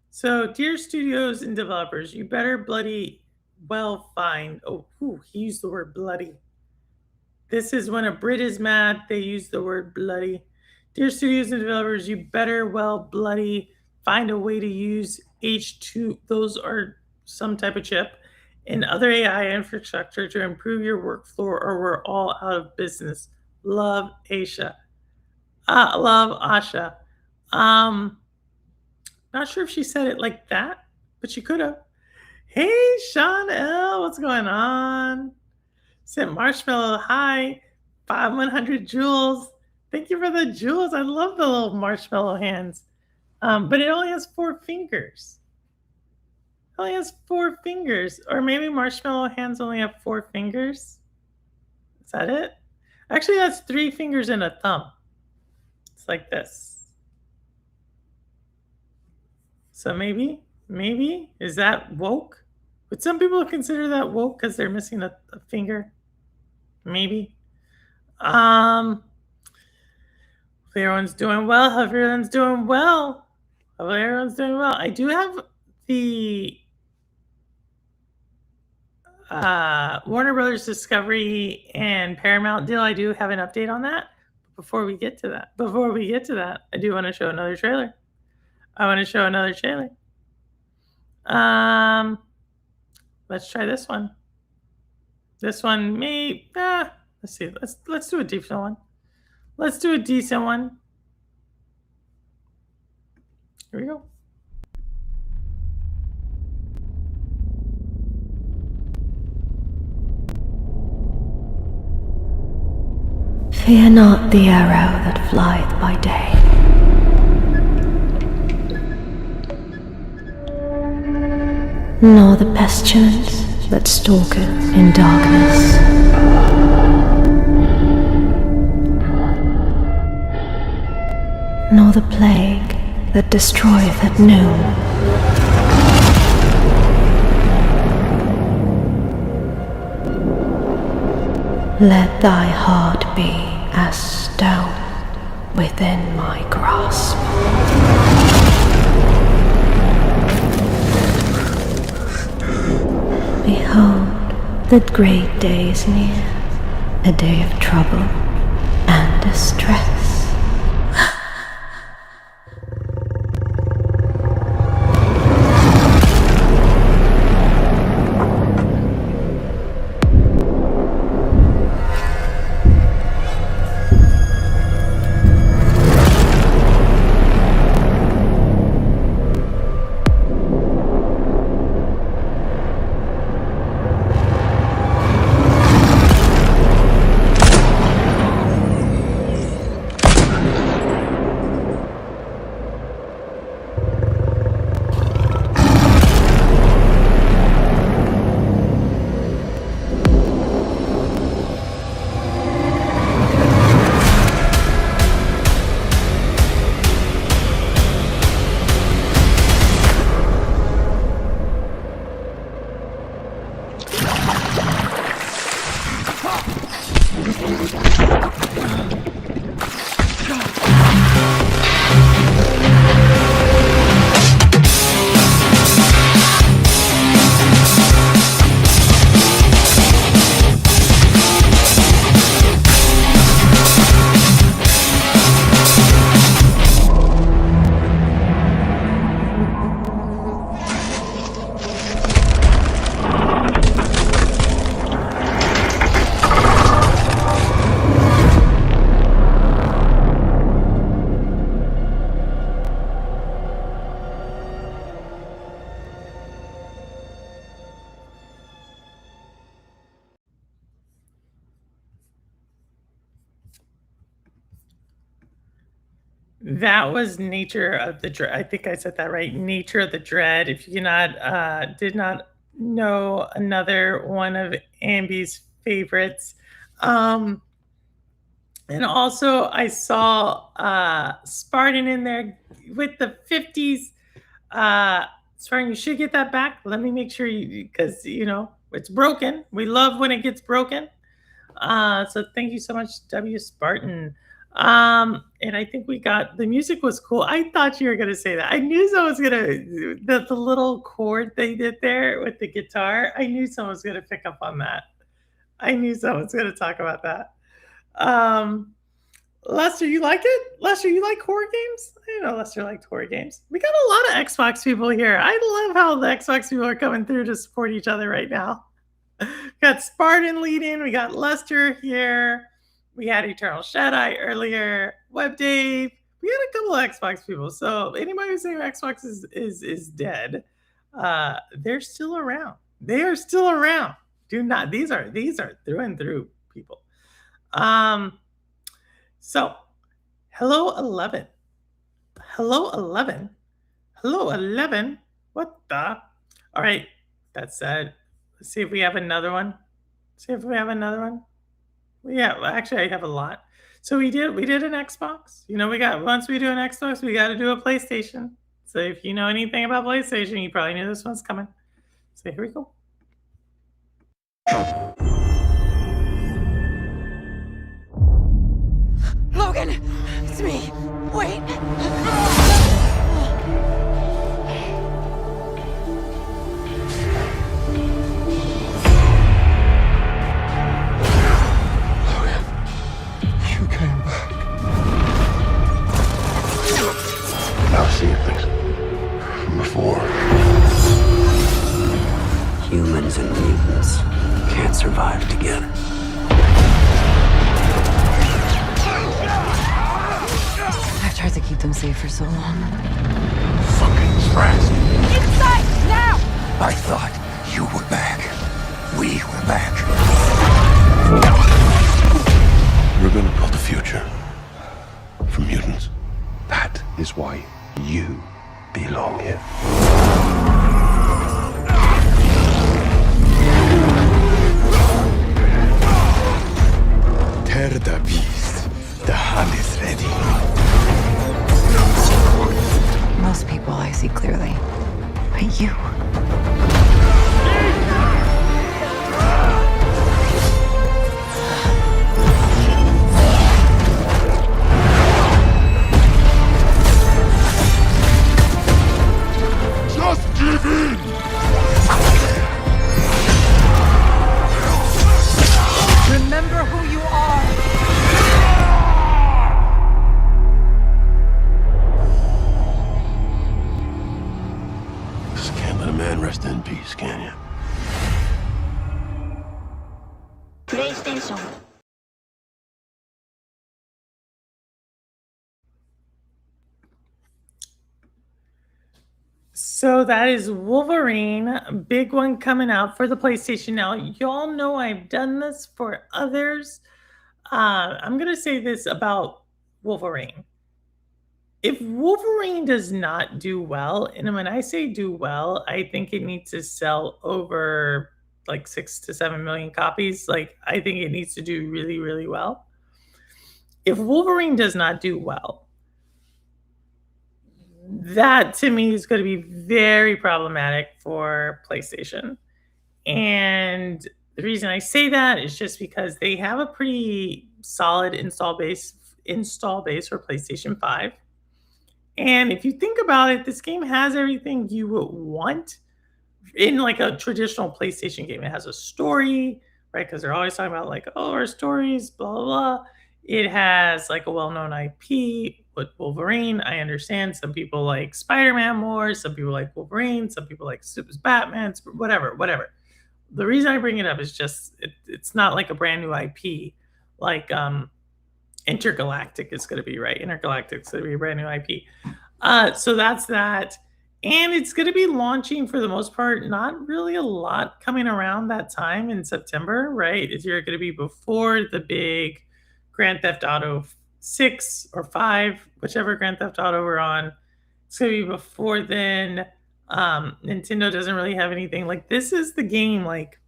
So, dear studios and developers, you better bloody well find. He used the word bloody. This is when a Brit is mad, they use the word bloody. Dear studios and developers, you better well bloody find a way to use H2. Those are some type of chip and other AI infrastructure to improve your workflow, or we're all out of business. Love, Asha. Love, Asha. Not sure if she said it like that, but she could have. Hey, Sean L, what's going on? Sent Marshmallow, hi. 100 jewels. Thank you for the jewels. I love the little marshmallow hands. But it only has 4 fingers. Only has 4 fingers. Or maybe marshmallow hands only have 4 fingers. Is that it? Actually, that's 3 fingers and a thumb. It's like this. So maybe, is that woke? Would some people consider that woke because they're missing a finger? Maybe. Hope everyone's doing well. Hope everyone's doing well. Hope everyone's doing well. I do have the Warner Brothers Discovery and Paramount deal. I do have an update on that. Before we get to that, I do want to show another trailer. Let's try this one. This one may let's see. Let's do a decent one. Here we go. Fear not the arrow that flieth by day, nor the pestilence that stalketh in darkness, nor the plague that destroyeth at noon. Let thy heart be as stone. within my grasp. Behold, the great day is near, a day of trouble and distress. That was Nature of the Dread. I think I said that right. Nature of the Dread. If you did not know, another one of Ambi's favorites. And also I saw Spartan in there with the 50s. Spartan, you should get that back. Let me make sure because it's broken. We love when it gets broken. So thank you so much, W. Spartan. And I think the music was cool. I thought you were going to say that. I knew someone was going to, the little chord they did there with the guitar. I knew someone was going to pick up on that. I knew someone was going to talk about that. Lester, you like it? Lester, you like horror games? I didn't know Lester liked horror games. We got a lot of Xbox people here. I love how the Xbox people are coming through to support each other right now. Got Spartan leading. We got Lester here. We had Eternal Shadai earlier. Web Dave. We had a couple of Xbox people. So anybody who's saying Xbox is dead, they're still around. They are still around. Do not. These are through and through people. So, hello 11. Hello 11. Hello 11. What the? All right. That said, let's see if we have another one. Yeah, well, actually, I have a lot. So we did an Xbox. Once we do an Xbox, we got to do a PlayStation. So if you know anything about PlayStation, you probably knew this one's coming. So here we go. Logan! It's me! Wait! I've seen things before. Humans and mutants can't survive together. I've tried to keep them safe for so long. Fucking trash. Inside! Now! I thought you were back. We were back. We're gonna build a future for mutants. That is why you belong here. Tear the beast. The hunt is ready. Most people I see clearly. But you. can you? PlayStation. So that is Wolverine, big one coming out for the PlayStation. Now, y'all know I've done this for others. I'm going to say this about Wolverine. If Wolverine does not do well, and when I say do well, I think it needs to sell over like 6 to 7 million copies. Like, I think it needs to do really, really well. If Wolverine does not do well, that to me is going to be very problematic for PlayStation. And the reason I say that is just because they have a pretty solid install base for PlayStation 5. And if you think about it, this game has everything you would want in like a traditional PlayStation game. It has a story, right? Because they're always talking about like, oh, our stories, blah, blah, blah. It has like a well-known IP with Wolverine. I understand some people like Spider-Man more, some people like Wolverine, some people like Batman, whatever. The reason I bring it up is just it's not like a brand new IP like Intergalactic is going to be, right? Intergalactic is going to be a brand new IP. So that's that. And it's going to be launching for the most part, not really a lot coming around that time in September, right? If you're going to be before the big Grand Theft Auto 6 or 5, whichever Grand Theft Auto we're on. It's going to be before then. Nintendo doesn't really have anything. Like, this is the game, like,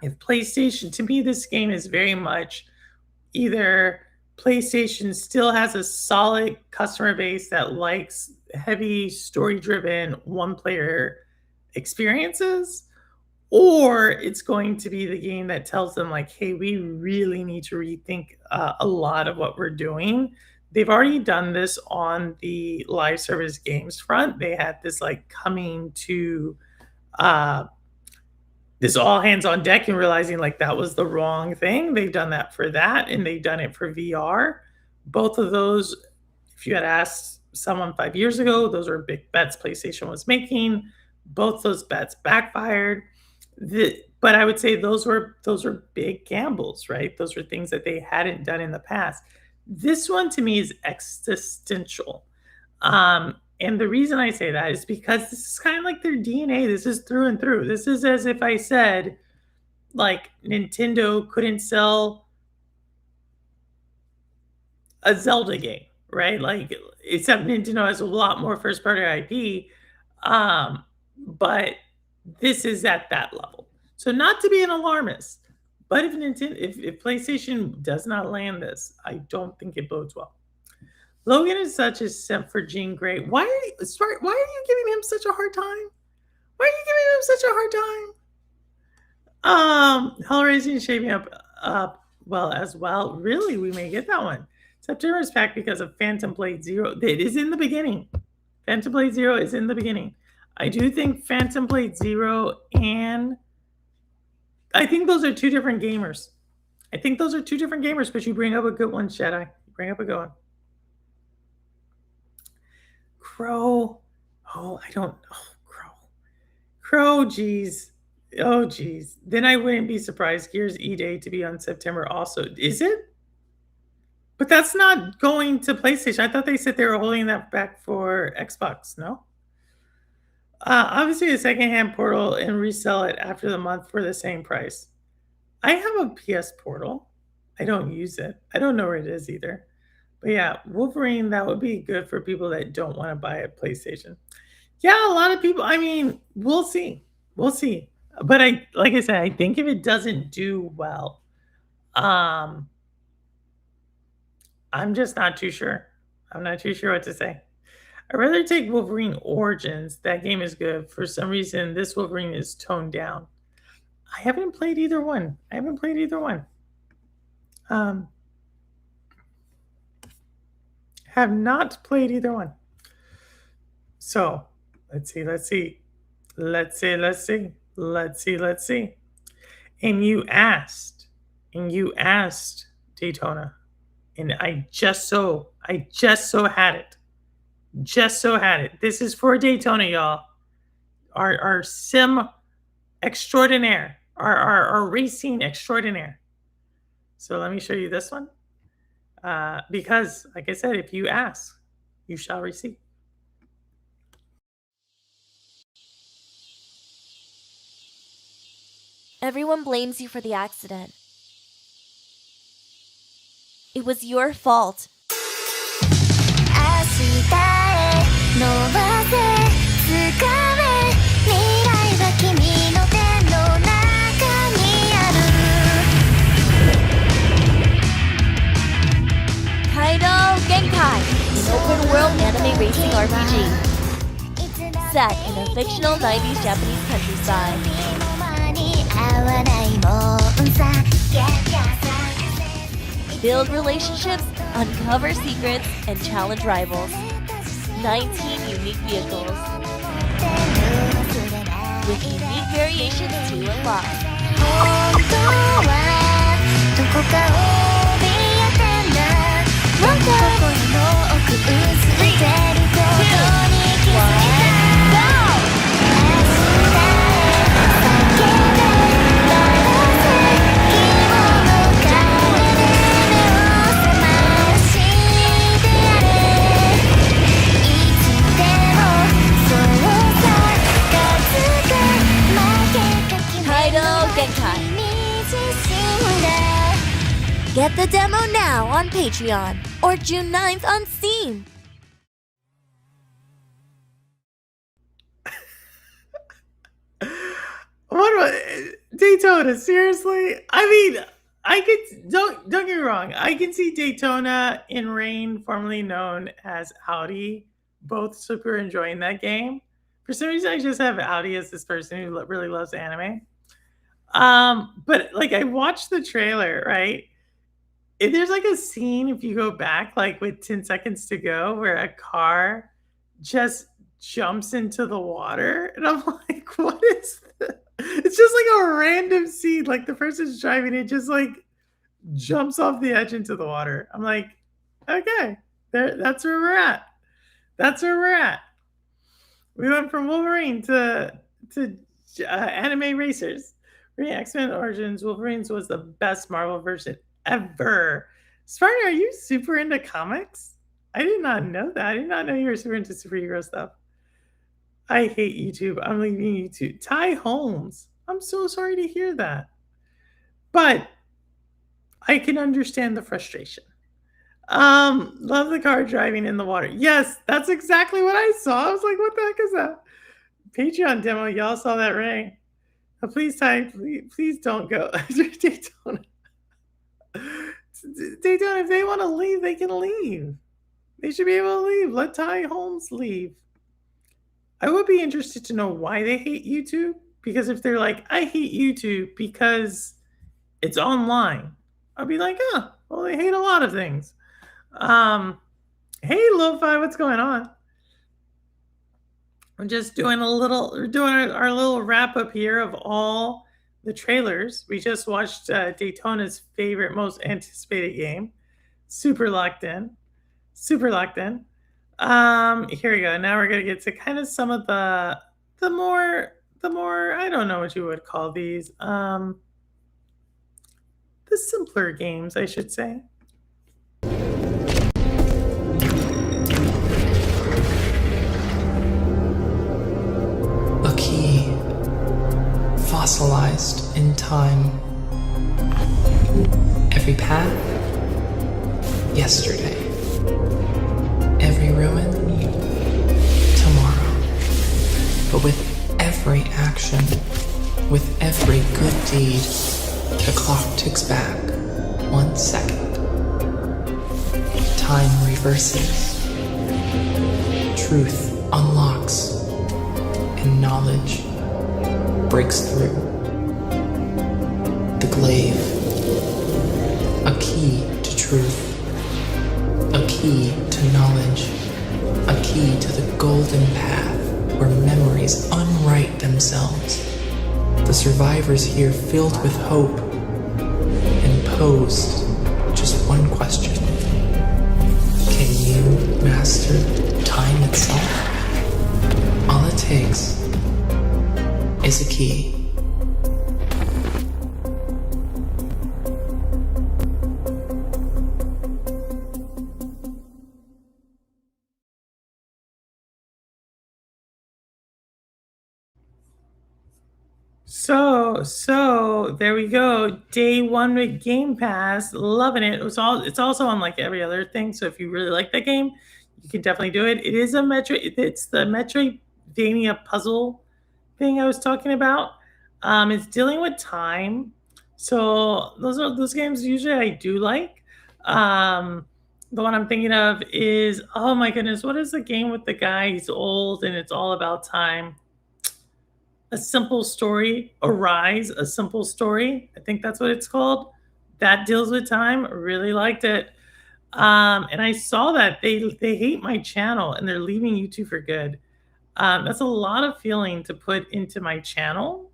if PlayStation, to me, this game is very much either PlayStation still has a solid customer base that likes heavy story-driven one-player experiences, or it's going to be the game that tells them like, hey, we really need to rethink a lot of what we're doing. They've already done this on the live service games front. They had this like coming to this all hands on deck and realizing like that was the wrong thing. They've done that for that, and they've done it for VR. Both of those, if you had asked someone 5 years ago, those were big bets PlayStation was making. Both those bets backfired. But I would say those were big gambles, right? Those were things that they hadn't done in the past. This one to me is existential. And the reason I say that is because this is kind of like their DNA. This is through and through. This is as if I said, like, Nintendo couldn't sell a Zelda game, right? Like, except Nintendo has a lot more first-party IP. But this is at that level. So not to be an alarmist, but if PlayStation does not land this, I don't think it bodes well. Logan is such a simp for Jean Grey. Why are you giving him such a hard time? Why are you giving him such a hard time? Hellraiser is shaping up well as well. Really, we may get that one. September is packed because of Phantom Blade Zero. It is in the beginning. Phantom Blade Zero is in the beginning. I do think Phantom Blade Zero and I think those are two different gamers. But you bring up a good one, Jedi. You bring up a good one. Crow. Oh, I don't know. Crow, geez. Oh, geez. Then I wouldn't be surprised. Gears E-Day to be on September also. Is it? But that's not going to PlayStation. I thought they said they were holding that back for Xbox, no? Obviously, a secondhand Portal and resell it after the month for the same price. I have a PS Portal. I don't use it. I don't know where it is either. But yeah, Wolverine, that would be good for people that don't want to buy a PlayStation. Yeah, a lot of people, I mean, we'll see. But like I said, I think if it doesn't do well, I'm just not too sure. I'm not too sure what to say. I'd rather take Wolverine Origins. That game is good. For some reason, this Wolverine is toned down. I haven't played either one. Have not played either one. So, let's see. And you asked Daytona. And I just so had it. This is for Daytona, y'all. our sim extraordinaire, our racing extraordinaire. So let me show you this one. Because, like I said, if you ask, you shall receive. Everyone blames you for the accident. It was your fault. Kaido Genkai, an open-world anime racing RPG. Set in a fictional 90s Japanese countryside. Build relationships, uncover secrets, and challenge rivals. 19 unique vehicles. With unique variations to unlock. Get the demo now on Patreon or June 9th on Steam. What Daytona? Seriously? I mean, I could don't get me wrong. I can see Daytona in Rain, formerly known as Audi, both super enjoying that game. For some reason, I just have Audi as this person who really loves anime. But like, I watched the trailer, right? There's like a scene, if you go back, like with 10 seconds to go, where a car just jumps into the water. And I'm like, what is this? It's just like a random scene. Like the person's driving, it just like jumps off the edge into the water. I'm like, okay, that's where we're at. That's where we're at. We went from Wolverine to anime racers. X-Men Origins Wolverines was the best Marvel version ever. Spartan, are you super into comics? I did not know that. I did not know you were super into superhero stuff. I hate YouTube. I'm leaving YouTube. Ty Holmes. I'm so sorry to hear that. But I can understand the frustration. Love the car driving in the water. Yes, that's exactly what I saw. I was like, what the heck is that? Patreon demo. Y'all saw that, right? Please, Ty, please don't go. Daytona. Daytona, if they want to leave, they can leave. They should be able to leave. Let Ty Holmes leave. I would be interested to know why they hate YouTube. Because if they're like, I hate YouTube because it's online, I'll be like, oh, well, they hate a lot of things. Hey, Lo-Fi, what's going on? I'm just doing our little wrap up here of all the trailers. We just watched Daytona's favorite, most anticipated game. Super locked in. Here we go. Now we're gonna get to kind of some of the more I don't know what you would call these. The simpler games, I should say. A key, fossilized in time. Every path, yesterday. Every ruin, tomorrow. But with every action, with every good deed, the clock ticks back 1 second. Time reverses. Truth unlocks. And knowledge breaks through. The glaive. A key to truth. A key to knowledge. A key to the golden path where memories unwrite themselves. The survivors here filled with hope and posed just one question. Can you master time itself? All it takes is a key. So there we go. Day one with Game Pass, loving it. It's also on like every other thing. So if you really like that game, you can definitely do it. It is a it's the Metroidvania puzzle thing I was talking about. It's dealing with time. So those games usually I do like. The one I'm thinking of is, oh my goodness, what is the game with the guy? He's old and it's all about time. A Simple Story, Arise, A Simple Story. I think that's what it's called. That deals with time. Really liked it. And I saw that they hate my channel and they're leaving YouTube for good. That's a lot of feeling to put into my channel,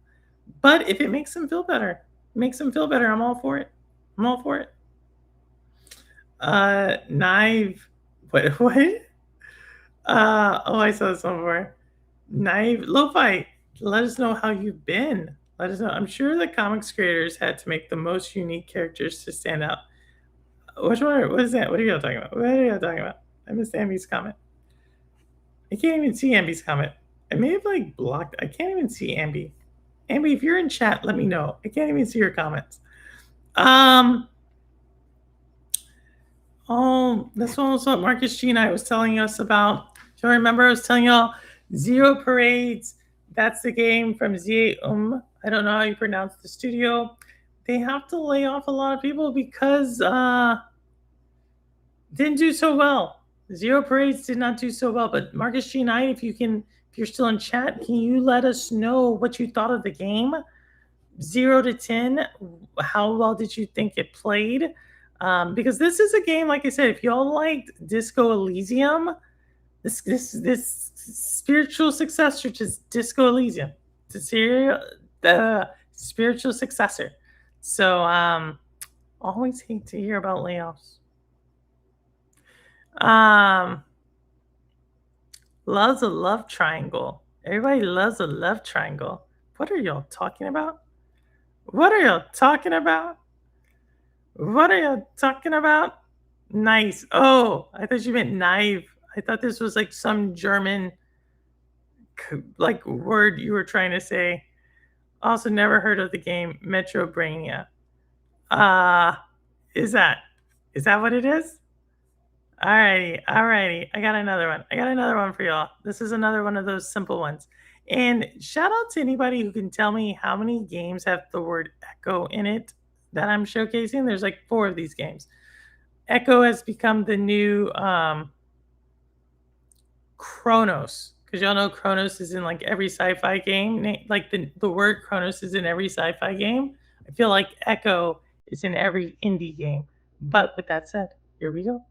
but if it makes them feel better, I'm all for it. I'm all for it. Knife. What? I saw this one before. Knife. Lo-Fi. Let us know how you've been. Let us know. I'm sure the comics creators had to make the most unique characters to stand out. Which one? What is that? What are y'all talking about? What are y'all talking about? I missed Ambi's comment. I can't even see Ambi's comment. I may have like blocked. I can't even see Ambi. Ambi, if you're in chat, let me know. I can't even see your comments. Oh, this one was what Marcus G and I was telling us about. Do you remember I was telling y'all Zero Parades? That's the game from ZA I don't know how you pronounce the studio. They have to lay off a lot of people because didn't do so well. Zero Parades did not do so well. But Marcus G and I, if you're still in chat, can you let us know what you thought of the game? 0 to 10, how well did you think it played? Because this is a game, like I said, if y'all liked Disco Elysium, this spiritual successor to Disco Elysium, the spiritual successor. So always hate to hear about layoffs. Loves a love triangle. Everybody loves a love triangle. What are y'all talking about? What are y'all talking about? What are y'all talking about? Nice. Oh, I thought you meant knife. I thought this was like some German like word you were trying to say. Also never heard of the game Metroidvania. Is that what it is? Alrighty. I got another one for y'all. This is another one of those simple ones. And shout out to anybody who can tell me how many games have the word echo in it that I'm showcasing. There's like 4 of these games. Echo has become the new Chronos, because y'all know Chronos is in like every sci-fi game. Like the word Chronos is in every sci-fi game. I feel like Echo is in every indie game. But with that said, here we go.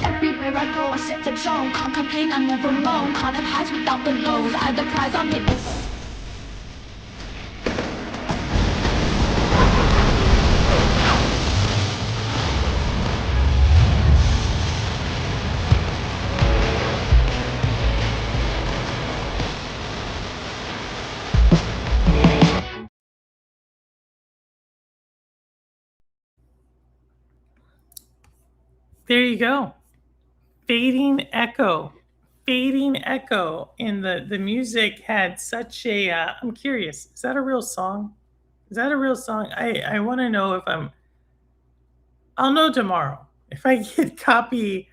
Everywhere I go, I set the tone. Can't complain, I never moan. Can't have highs without the lows. I had the prize on it. There you go. Fading Echo. And the music had such a I'm curious, is that a real song? I want to know I'll know tomorrow. If I get I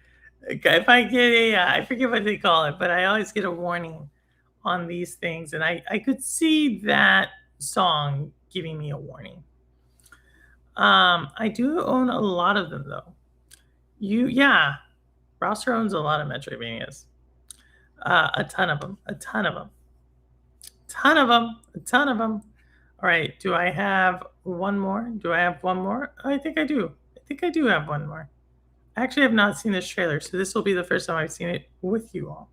forget what they call it, but I always get a warning on these things, and I could see that song giving me a warning. I do own a lot of them though. Yeah, Roster owns a lot of Metroidvanias. A ton of them. A ton of them. Ton of them. A ton of them. All right. Do I have one more? Do I have one more? I think I do. I think I do have one more. I actually have not seen this trailer, so this will be the first time I've seen it with you all.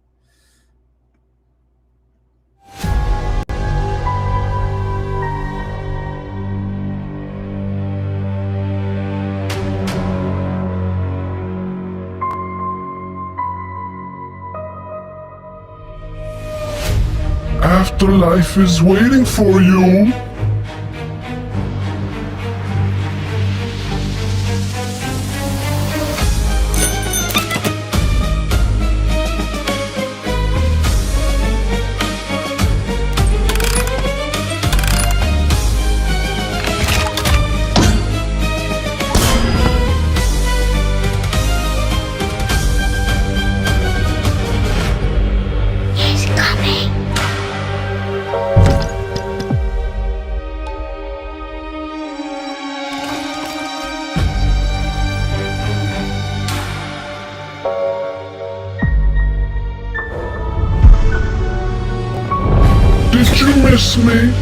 Afterlife is waiting for you. He's coming. Did you miss me?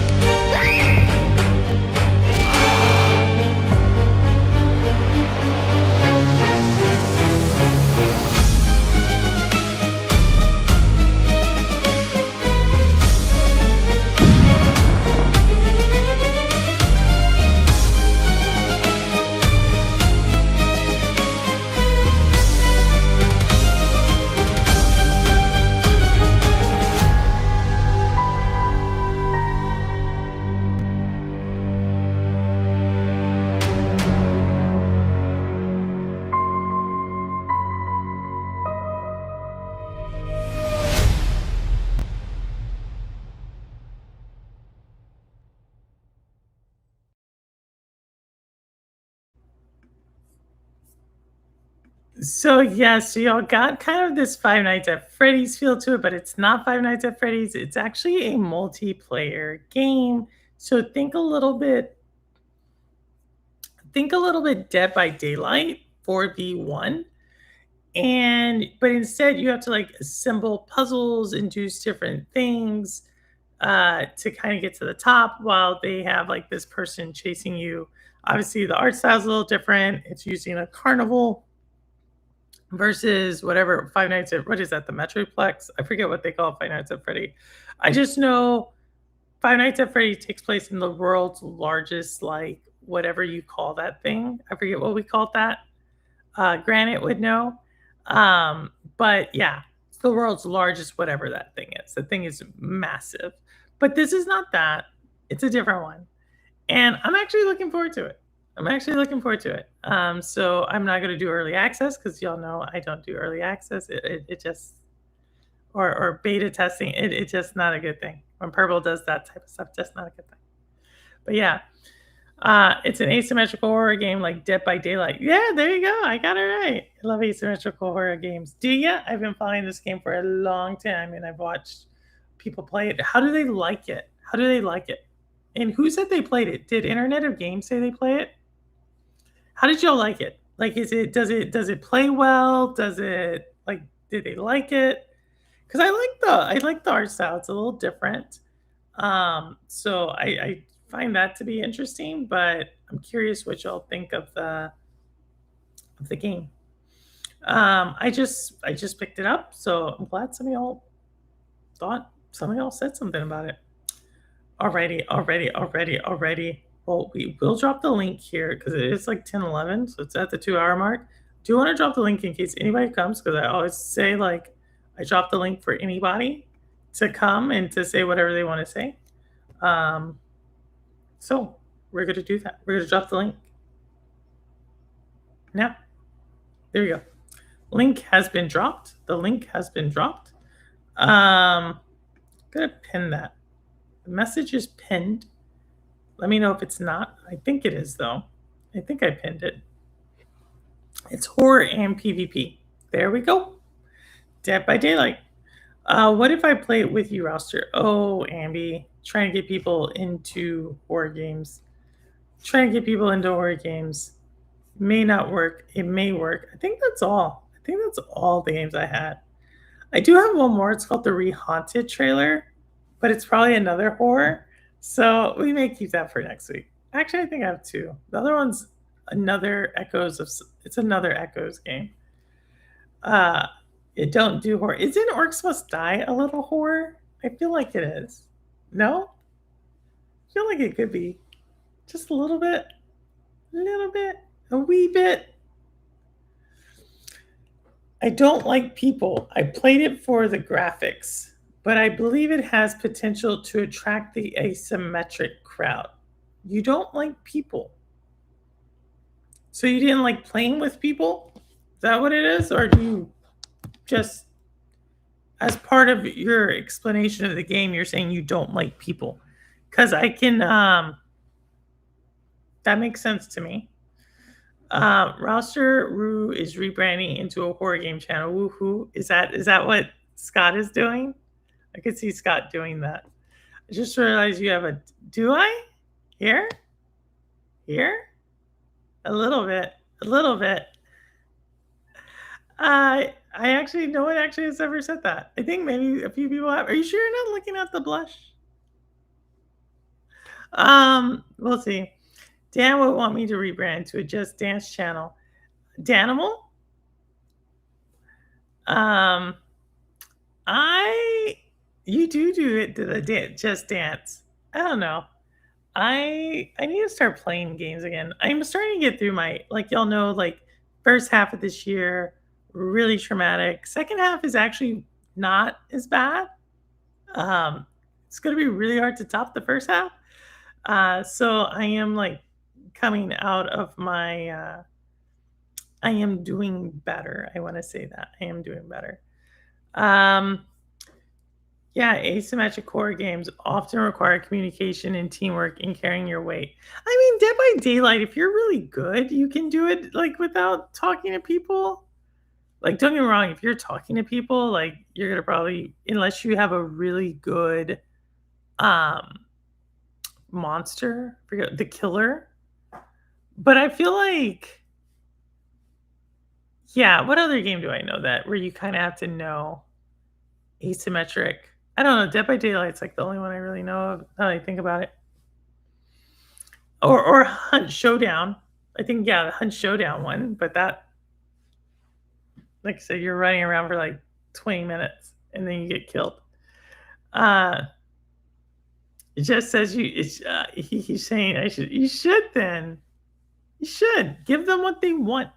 So yes, so y'all got kind of this Five Nights at Freddy's feel to it, but it's not Five Nights at Freddy's. It's actually a multiplayer game. So think a little bit Dead by Daylight 4v1. But instead you have to like assemble puzzles and do different things to kind of get to the top while they have like this person chasing you. Obviously the art style is a little different. It's using a carnival versus whatever Five Nights at, what is that, the Metroplex? I forget what they call Five Nights at Freddy. I just know Five Nights at Freddy takes place in the world's largest, like, whatever you call that thing. I forget what we called that. Granite would know. But yeah, it's the world's largest, whatever that thing is. The thing is massive. But this is not that. It's a different one. And I'm actually looking forward to it. So I'm not going to do early access because y'all know I don't do early access. It just, or beta testing, it's just not a good thing. When Purple does that type of stuff, just not a good thing. But yeah, it's an asymmetrical horror game like Dead by Daylight. Yeah, there you go. I got it right. I love asymmetrical horror games. Do you? I've been following this game for a long time and I've watched people play it. How do they like it? And who said they played it? Did Internet of Games say they play it? How did y'all like it? Like, does it play well? Did they like it? Because I like the art style. It's a little different. So I find that to be interesting, but I'm curious what y'all think of the game. I just picked it up, so I'm glad some of y'all said something about it. Alrighty. Well, we will drop the link here because it is like 10:11, so it's at the 2-hour mark. Do you want to drop the link in case anybody comes? Because I always say, like, I drop the link for anybody to come and to say whatever they want to say. So we're going to do that. We're going to drop the link. Now, there you go. Link has been dropped. The link has been dropped. I'm going to pin that. The message is pinned. Let me know if it's not. I think it is, though. I think I pinned it. It's horror and PvP. There we go. Dead by Daylight. What if I play it with you, roster? Oh, Ambi, trying to get people into horror games. Trying to get people into horror games may not work. It may work. I think that's all. I think that's all the games I had. I do have one more. It's called the Rehaunted trailer, but it's probably another horror. So we may keep that for next week. Actually, I think I have two. The other one's another it's another Echoes game. It don't do horror. Isn't Orcs Must Die a little horror? I feel like it is. No? I feel like it could be. Just a little bit. A wee bit. I don't like people. I played it for the graphics, but I believe it has potential to attract the asymmetric crowd. You don't like people. So you didn't like playing with people? Is that what it is? Or do you just, as part of your explanation of the game, you're saying you don't like people? Because I can, that makes sense to me. Roster Rue is rebranding into a horror game channel. Woohoo. Is that what Scott is doing? I could see Scott doing that. I just realized you have do I? Here? A little bit. I actually, no one actually has ever said that. I think maybe a few people have. Are you sure you're not looking at the blush? We'll see. Dan would want me to rebrand to a Just Dance channel. Danimal? You do it to the Just Dance. I don't know. I need to start playing games again. I'm starting to get through my, like y'all know, like first half of this year, really traumatic. Second half is actually not as bad. It's going to be really hard to top the first half. So I am like coming out of my, I am doing better. I want to say that I am doing better. Yeah, asymmetric horror games often require communication and teamwork in carrying your weight. I mean, Dead by Daylight, if you're really good, you can do it like without talking to people. Like, don't get me wrong, if you're talking to people, like you're gonna probably, unless you have a really good monster, forget the killer. But I feel like, yeah, what other game do I know that where you kind of have to know asymmetric? I don't know. Dead by Daylight's like the only one I really know of now that I think about it. Or Hunt Showdown. I think, yeah, the Hunt Showdown one. But that, like I said, you're running around for like 20 minutes and then you get killed. It just says he's saying you should then. You should. Give them what they want.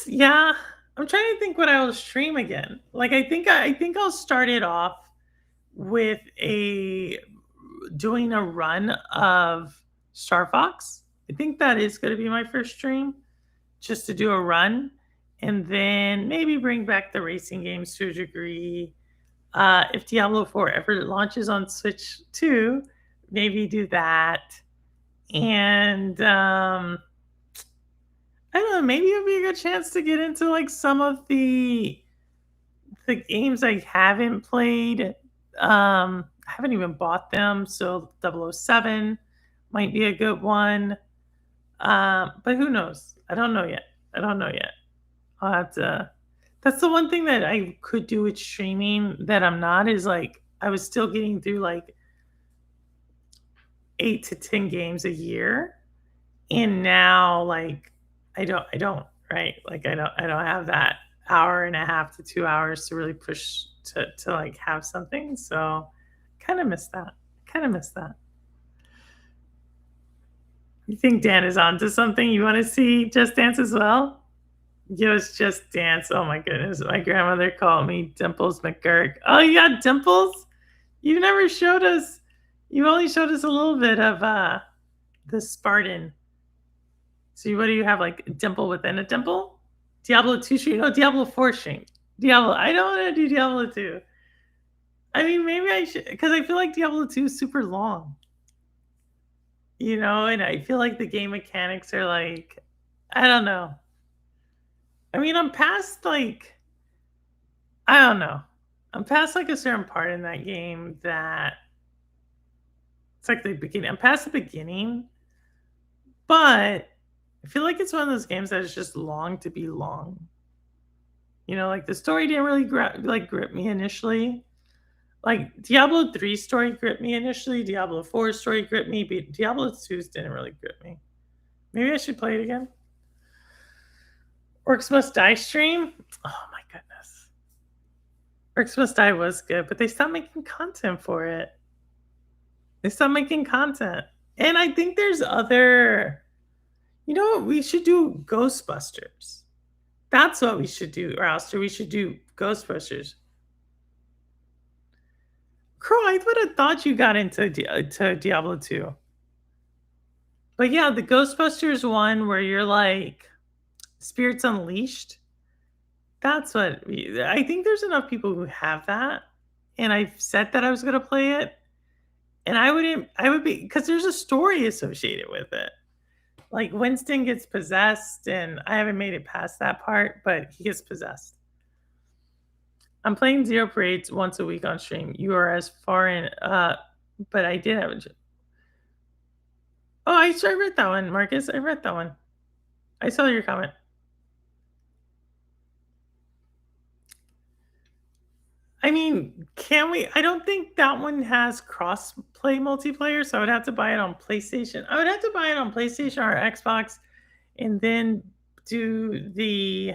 Yeah. I'm trying to think what I will stream again. Like I think I'll start it off with doing a run of Star Fox. I think that is going to be my first stream, just to do a run, and then maybe bring back the racing games to a degree. If Diablo 4 ever launches on Switch 2, maybe do that. And I don't know, maybe it would be a good chance to get into like some of the games I haven't played. I haven't even bought them, so 007 might be a good one. But who knows? I don't know yet. I'll have to. That's the one thing that I could do with streaming that I'm not, is like I was still getting through like 8 to 10 games a year, and now like I don't right, like I don't have that hour and a half to 2 hours to really push to like have something. So kind of miss that. You think Dan is onto something? You want to see Just Dance as well? Give us Just Dance. Oh my goodness, my grandmother called me Dimples McGurk. Oh, you got Dimples? You never showed us. You only showed us a little bit of the Spartan. So what do you have, like a dimple within a dimple? Diablo 2 shrink? No, Diablo 4 shrink. I don't want to do Diablo 2. I mean, maybe I should, because I feel like Diablo 2 is super long. And I feel like the game mechanics are like, I don't know. I mean, I'm past like, I don't know. I'm past like a certain part in that game that it's like the beginning. I'm past the beginning, but I feel like it's one of those games that is just long to be long. You know, like the story didn't really grip me initially. Like Diablo 3 story gripped me initially. Diablo 4 story gripped me, but Diablo 2's didn't really grip me. Maybe I should play it again. Orcs Must Die stream? Oh my goodness. Orcs Must Die was good, but they stopped making content for it. They stopped making content. And I think there's other... You know what? We should do Ghostbusters. That's what we should do, Rouster. We should do Ghostbusters. Crow, I would have thought you got into to Diablo 2. But yeah, the Ghostbusters one where you're like Spirits Unleashed. That's what I think there's enough people who have that. And I've said that I was going to play it. And I would be, because there's a story associated with it. Like Winston gets possessed, and I haven't made it past that part, but he gets possessed. I'm playing Zero Parades once a week on stream. You are as far in, but I did have a... Oh, I read that one, Marcus. I read that one. I saw your comment. I mean, can we? I don't think that one has cross-play multiplayer, so I would have to buy it on PlayStation. I would have to buy it on PlayStation or Xbox and then do the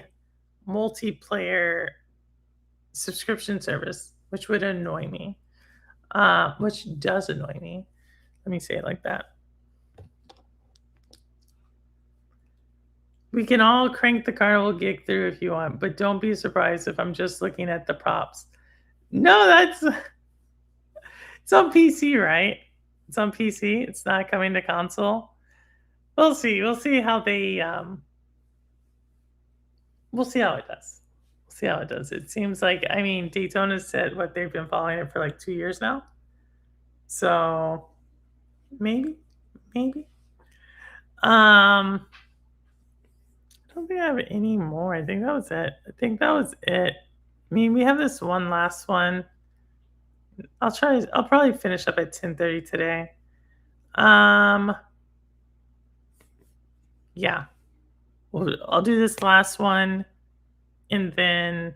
multiplayer subscription service, which would annoy me, which does annoy me. Let me say it like that. We can all crank the Carnival gig through if you want, but don't be surprised if I'm just looking at the props. No, it's on PC, right? It's on PC. It's not coming to console. We'll see. We'll see how they, we'll see how it does. We'll see how it does. It seems like, I mean, Daytona said what they've been following it for like 2 years now. So maybe. I don't think I have any more. I think that was it. I mean, we have this one last one. I'll probably finish up at 10:30 today. Yeah. I'll do this last one. And then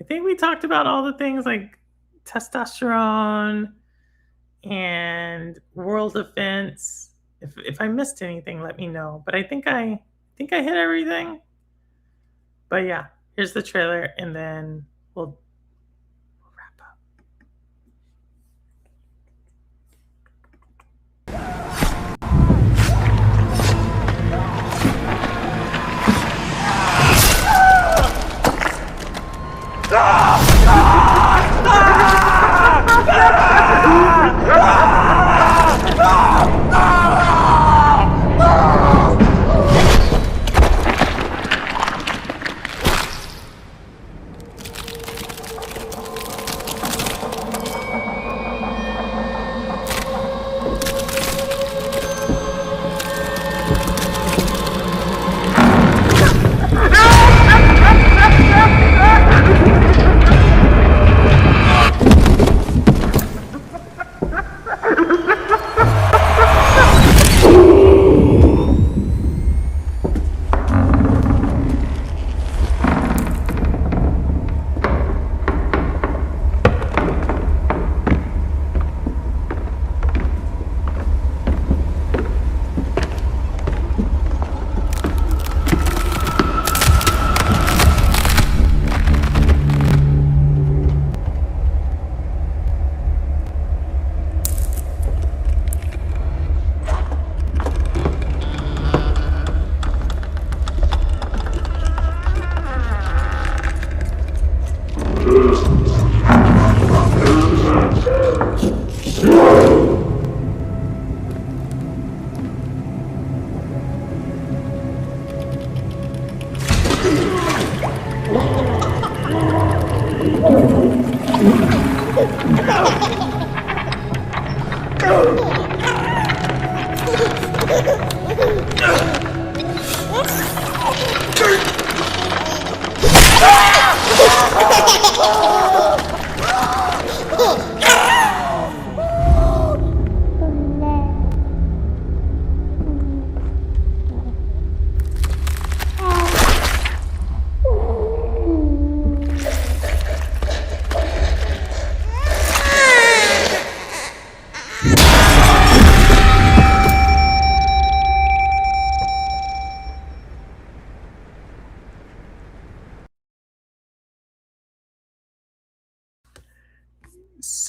I think we talked about all the things like testosterone and world defense. If I missed anything, let me know. But I think I hit everything. But yeah, here's the trailer, and then we'll wrap up.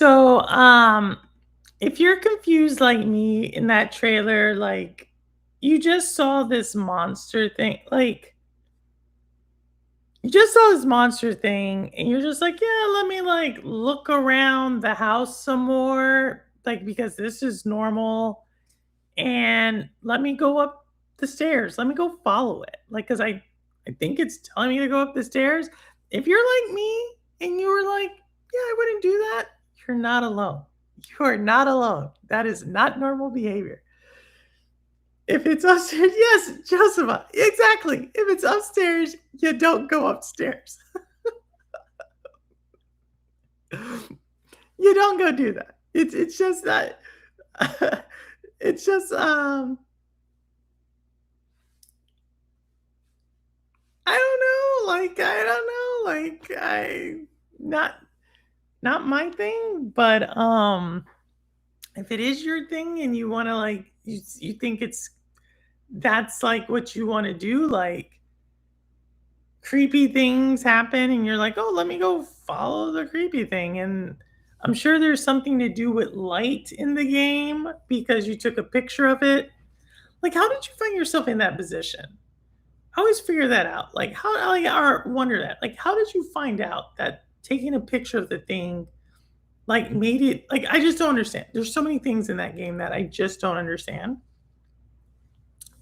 So, if you're confused like me in that trailer, like you just saw this monster thing, like you just saw this monster thing, and you're just like, yeah, let me like look around the house some more, like because this is normal, and let me go up the stairs. Let me go follow it, like because I think it's telling me to go up the stairs. If you're like me and you were like, yeah, I wouldn't do that, you're not alone. You are not alone. That is not normal behavior. If it's upstairs, yes, Josepha, exactly. If it's upstairs, you don't go upstairs. You don't go do that. It's just that it's just I don't know, like I don't know, like I not not my thing, but if it is your thing and you want to like you think it's that's like what you want to do, like creepy things happen and you're like, "Oh, let me go follow the creepy thing." And I'm sure there's something to do with light in the game because you took a picture of it. Like how did you find yourself in that position? I always figure that out. Like how like or wonder that. Like how did you find out that taking a picture of the thing like made it like I just don't understand. There's so many things in that game that I just don't understand.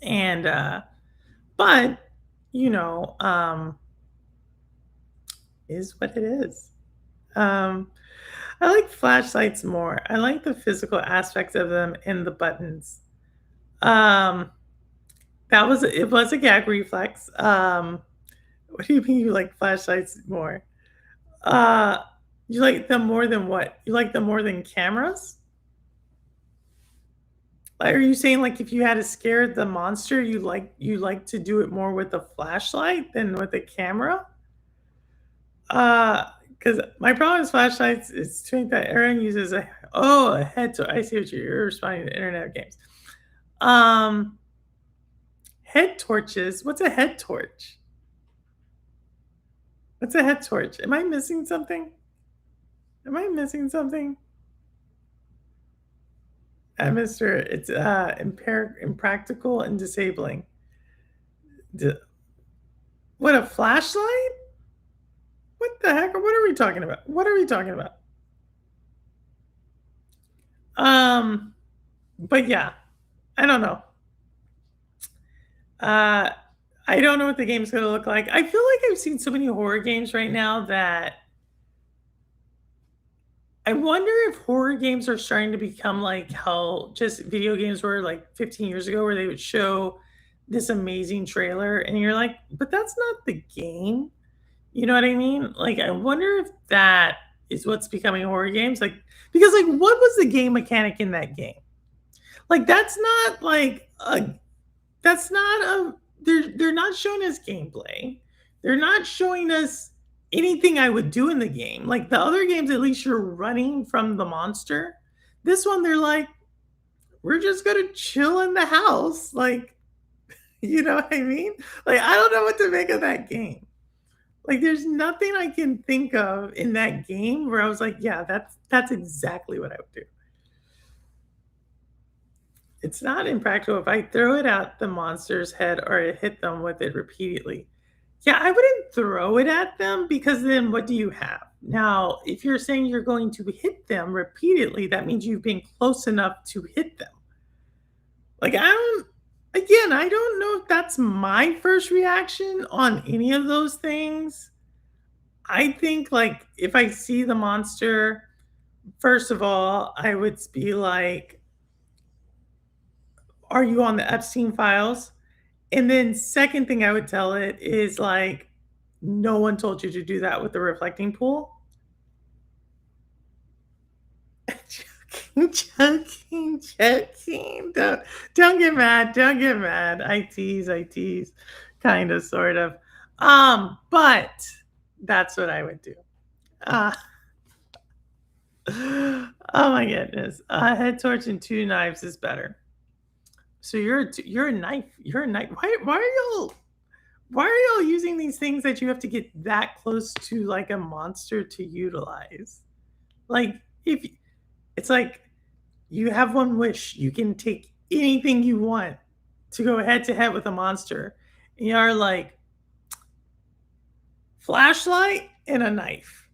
And but you know, is what it is. Um I like flashlights more. I like the physical aspects of them and the buttons. Um that was it was a gag reflex. What do you mean you like flashlights more? Uh you like them more than what? You like them more than cameras? Like, are you saying like if you had to scare the monster, you like to do it more with a flashlight than with a camera? Because my problem with flashlights is to think that Aaron uses a head torch. I see what you're responding to internet games. Um, head torches. What's a head torch? What's a head torch? Am I missing something? Am I missing something? Mister, it's impractical and disabling. D- what a flashlight? What the heck? What are we talking about? What are we talking about? But yeah, I don't know. Uh, I don't know what the game's gonna look like. I feel like I've seen so many horror games right now that I wonder if horror games are starting to become like how just video games were like 15 years ago, where they would show this amazing trailer and you're like, but that's not the game. You know what I mean? Like, I wonder if that is what's becoming horror games. Like, because like, what was the game mechanic in that game? Like, that's not like a, that's not a. They're not showing us gameplay. They're not showing us anything I would do in the game. Like the other games, at least you're running from the monster. This one, they're like, we're just gonna chill in the house. Like, you know what I mean? Like, I don't know what to make of that game. Like, there's nothing I can think of in that game where I was like, yeah, that's exactly what I would do. It's not impractical if I throw it at the monster's head or I hit them with it repeatedly. Yeah, I wouldn't throw it at them because then what do you have? Now, if you're saying you're going to hit them repeatedly, that means you've been close enough to hit them. Like, I don't know if that's my first reaction on any of those things. I think, like, if I see the monster, first of all, I would be like, are you on the Epstein files? And then second thing I would tell it is like, no one told you to do that with the reflecting pool. Joking. Don't get mad. Don't get mad. I tease. Kind of, sort of. But that's what I would do. Oh my goodness. A head torch and 2 knives is better. So you're a knife. You're a knife. Why are y'all using these things that you have to get that close to like a monster to utilize? Like if it's like you have one wish, you can take anything you want to go head to head with a monster. And you're like, flashlight and a knife.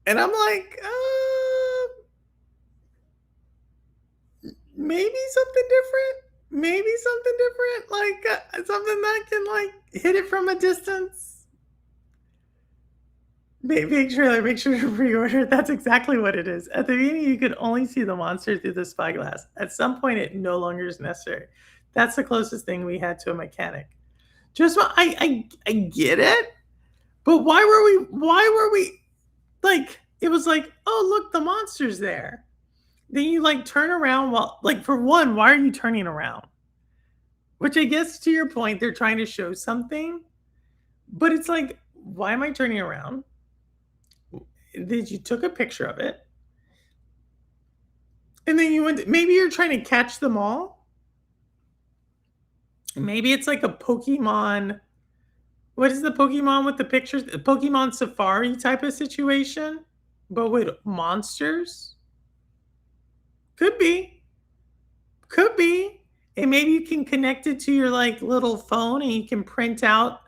And I'm like, maybe something different. Maybe something different, like something that can like hit it from a distance. Make sure to pre-order. That's exactly what it is. At the beginning, you could only see the monster through the spyglass. At some point, it no longer is necessary. That's the closest thing we had to a mechanic. Just I get it, but why were we like? It was like, oh look, the monster's there. Then you like turn around while like for one, why are you turning around? Which I guess to your point, they're trying to show something, but it's like, why am I turning around? Did you took a picture of it? And then you went, maybe you're trying to catch them all. Maybe it's like a Pokemon. What is the Pokemon with the pictures? The Pokemon Safari type of situation, but with monsters? Could be. Could be. And maybe you can connect it to your like little phone and you can print out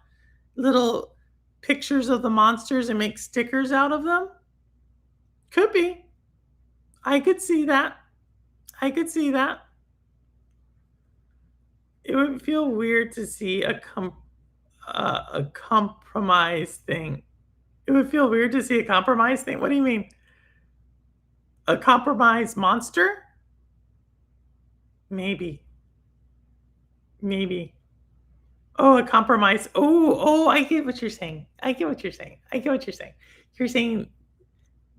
little pictures of the monsters and make stickers out of them. Could be. I could see that. I could see that. It would feel weird to see a compromise thing. It would feel weird to see a compromise thing. What do you mean? A compromise monster? Maybe. Maybe. Oh, a compromise. Oh, I get what you're saying. I get what you're saying. I get what you're saying. You're saying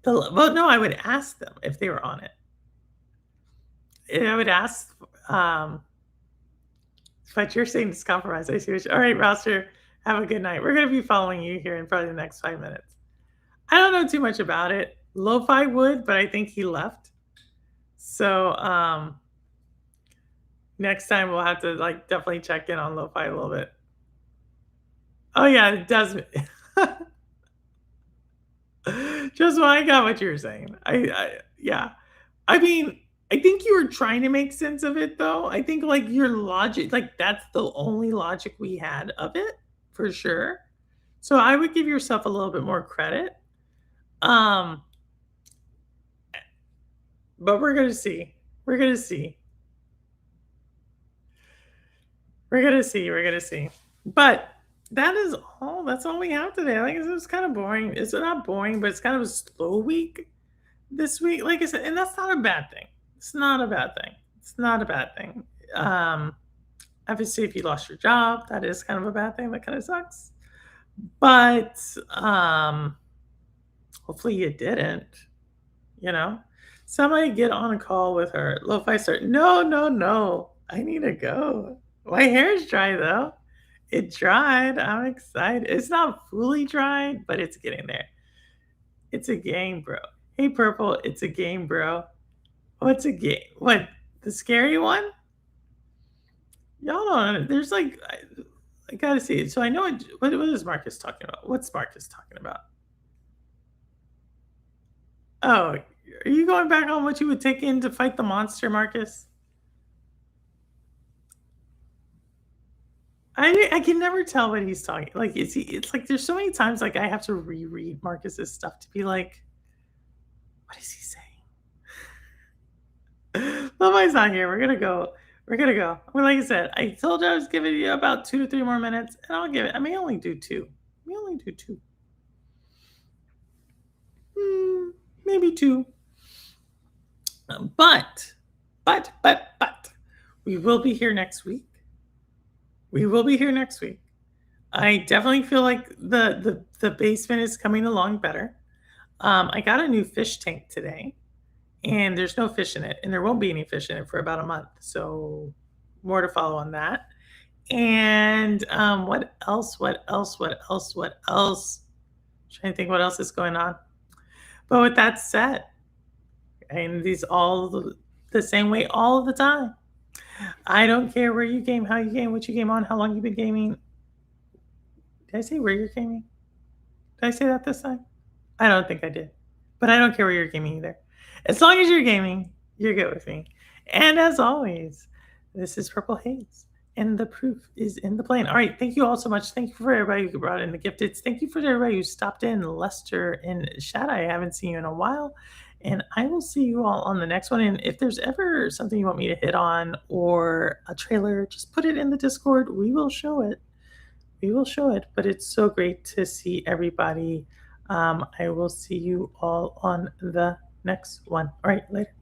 well, no, I would ask them if they were on it. And I would ask, but you're saying it's compromise. I see what all right, Roster, have a good night. We're going to be following you here in probably the next 5 minutes. I don't know too much about it. Lo-Fi would, but I think he left. So, next time we'll have to like definitely check in on Lo-Fi a little bit. Oh yeah, it does. Just I got what you were saying. Yeah. I mean, I think you were trying to make sense of it though. I think like your logic, like that's the only logic we had of it for sure. So I would give yourself a little bit more credit. But we're going to see. We're going to see. We're going to see. We're going to see. But that is all. That's all we have today. Like it was kind of boring. It's not boring, but it's kind of a slow week this week. Like I said, and that's not a bad thing. It's not a bad thing. It's not a bad thing. Obviously, if you lost your job, that is kind of a bad thing. That kind of sucks. But hopefully you didn't. You know, somebody get on a call with her. Lo-Fi start. No. I need to go. My hair's dry though. It dried. I'm excited. It's not fully dried, but it's getting there. It's a game, bro. Hey, Purple. It's a game, bro. What's a game? What? The scary one? Y'all don't know. There's like, I gotta see it. So I know what is Marcus talking about? What's Marcus talking about? Oh, are you going back on what you would take in to fight the monster, Marcus? I can never tell what he's talking. Like it's like there's so many times like I have to reread Marcus's stuff to be like, what is he saying? Lo-Fi's not here. We're gonna go. Well, like I said, I told you I was giving you about 2 to 3 more minutes, and I'll give it. I may only do 2. Maybe 2. But we will be here next week. I definitely feel like the basement is coming along better. I got a new fish tank today, and there's no fish in it, and there won't be any fish in it for about a month. So more to follow on that. And what else? I'm trying to think what else is going on. But with that said, and these all the same way all the time. I don't care where you game, how you game, what you game on, how long you've been gaming. Did I say where you're gaming? Did I say that this time? I don't think I did. But I don't care where you're gaming either. As long as you're gaming, you're good with me. And as always, this is Purple Haze, and the proof is in the plane. All right, thank you all so much. Thank you for everybody who brought in the gifteds. Thank you for everybody who stopped in, Lester and Shad. I haven't seen you in a while. And I will see you all on the next one. And if there's ever something you want me to hit on or a trailer, just put it in the Discord. We will show it. We will show it. But it's so great to see everybody. I will see you all on the next one. All right, later.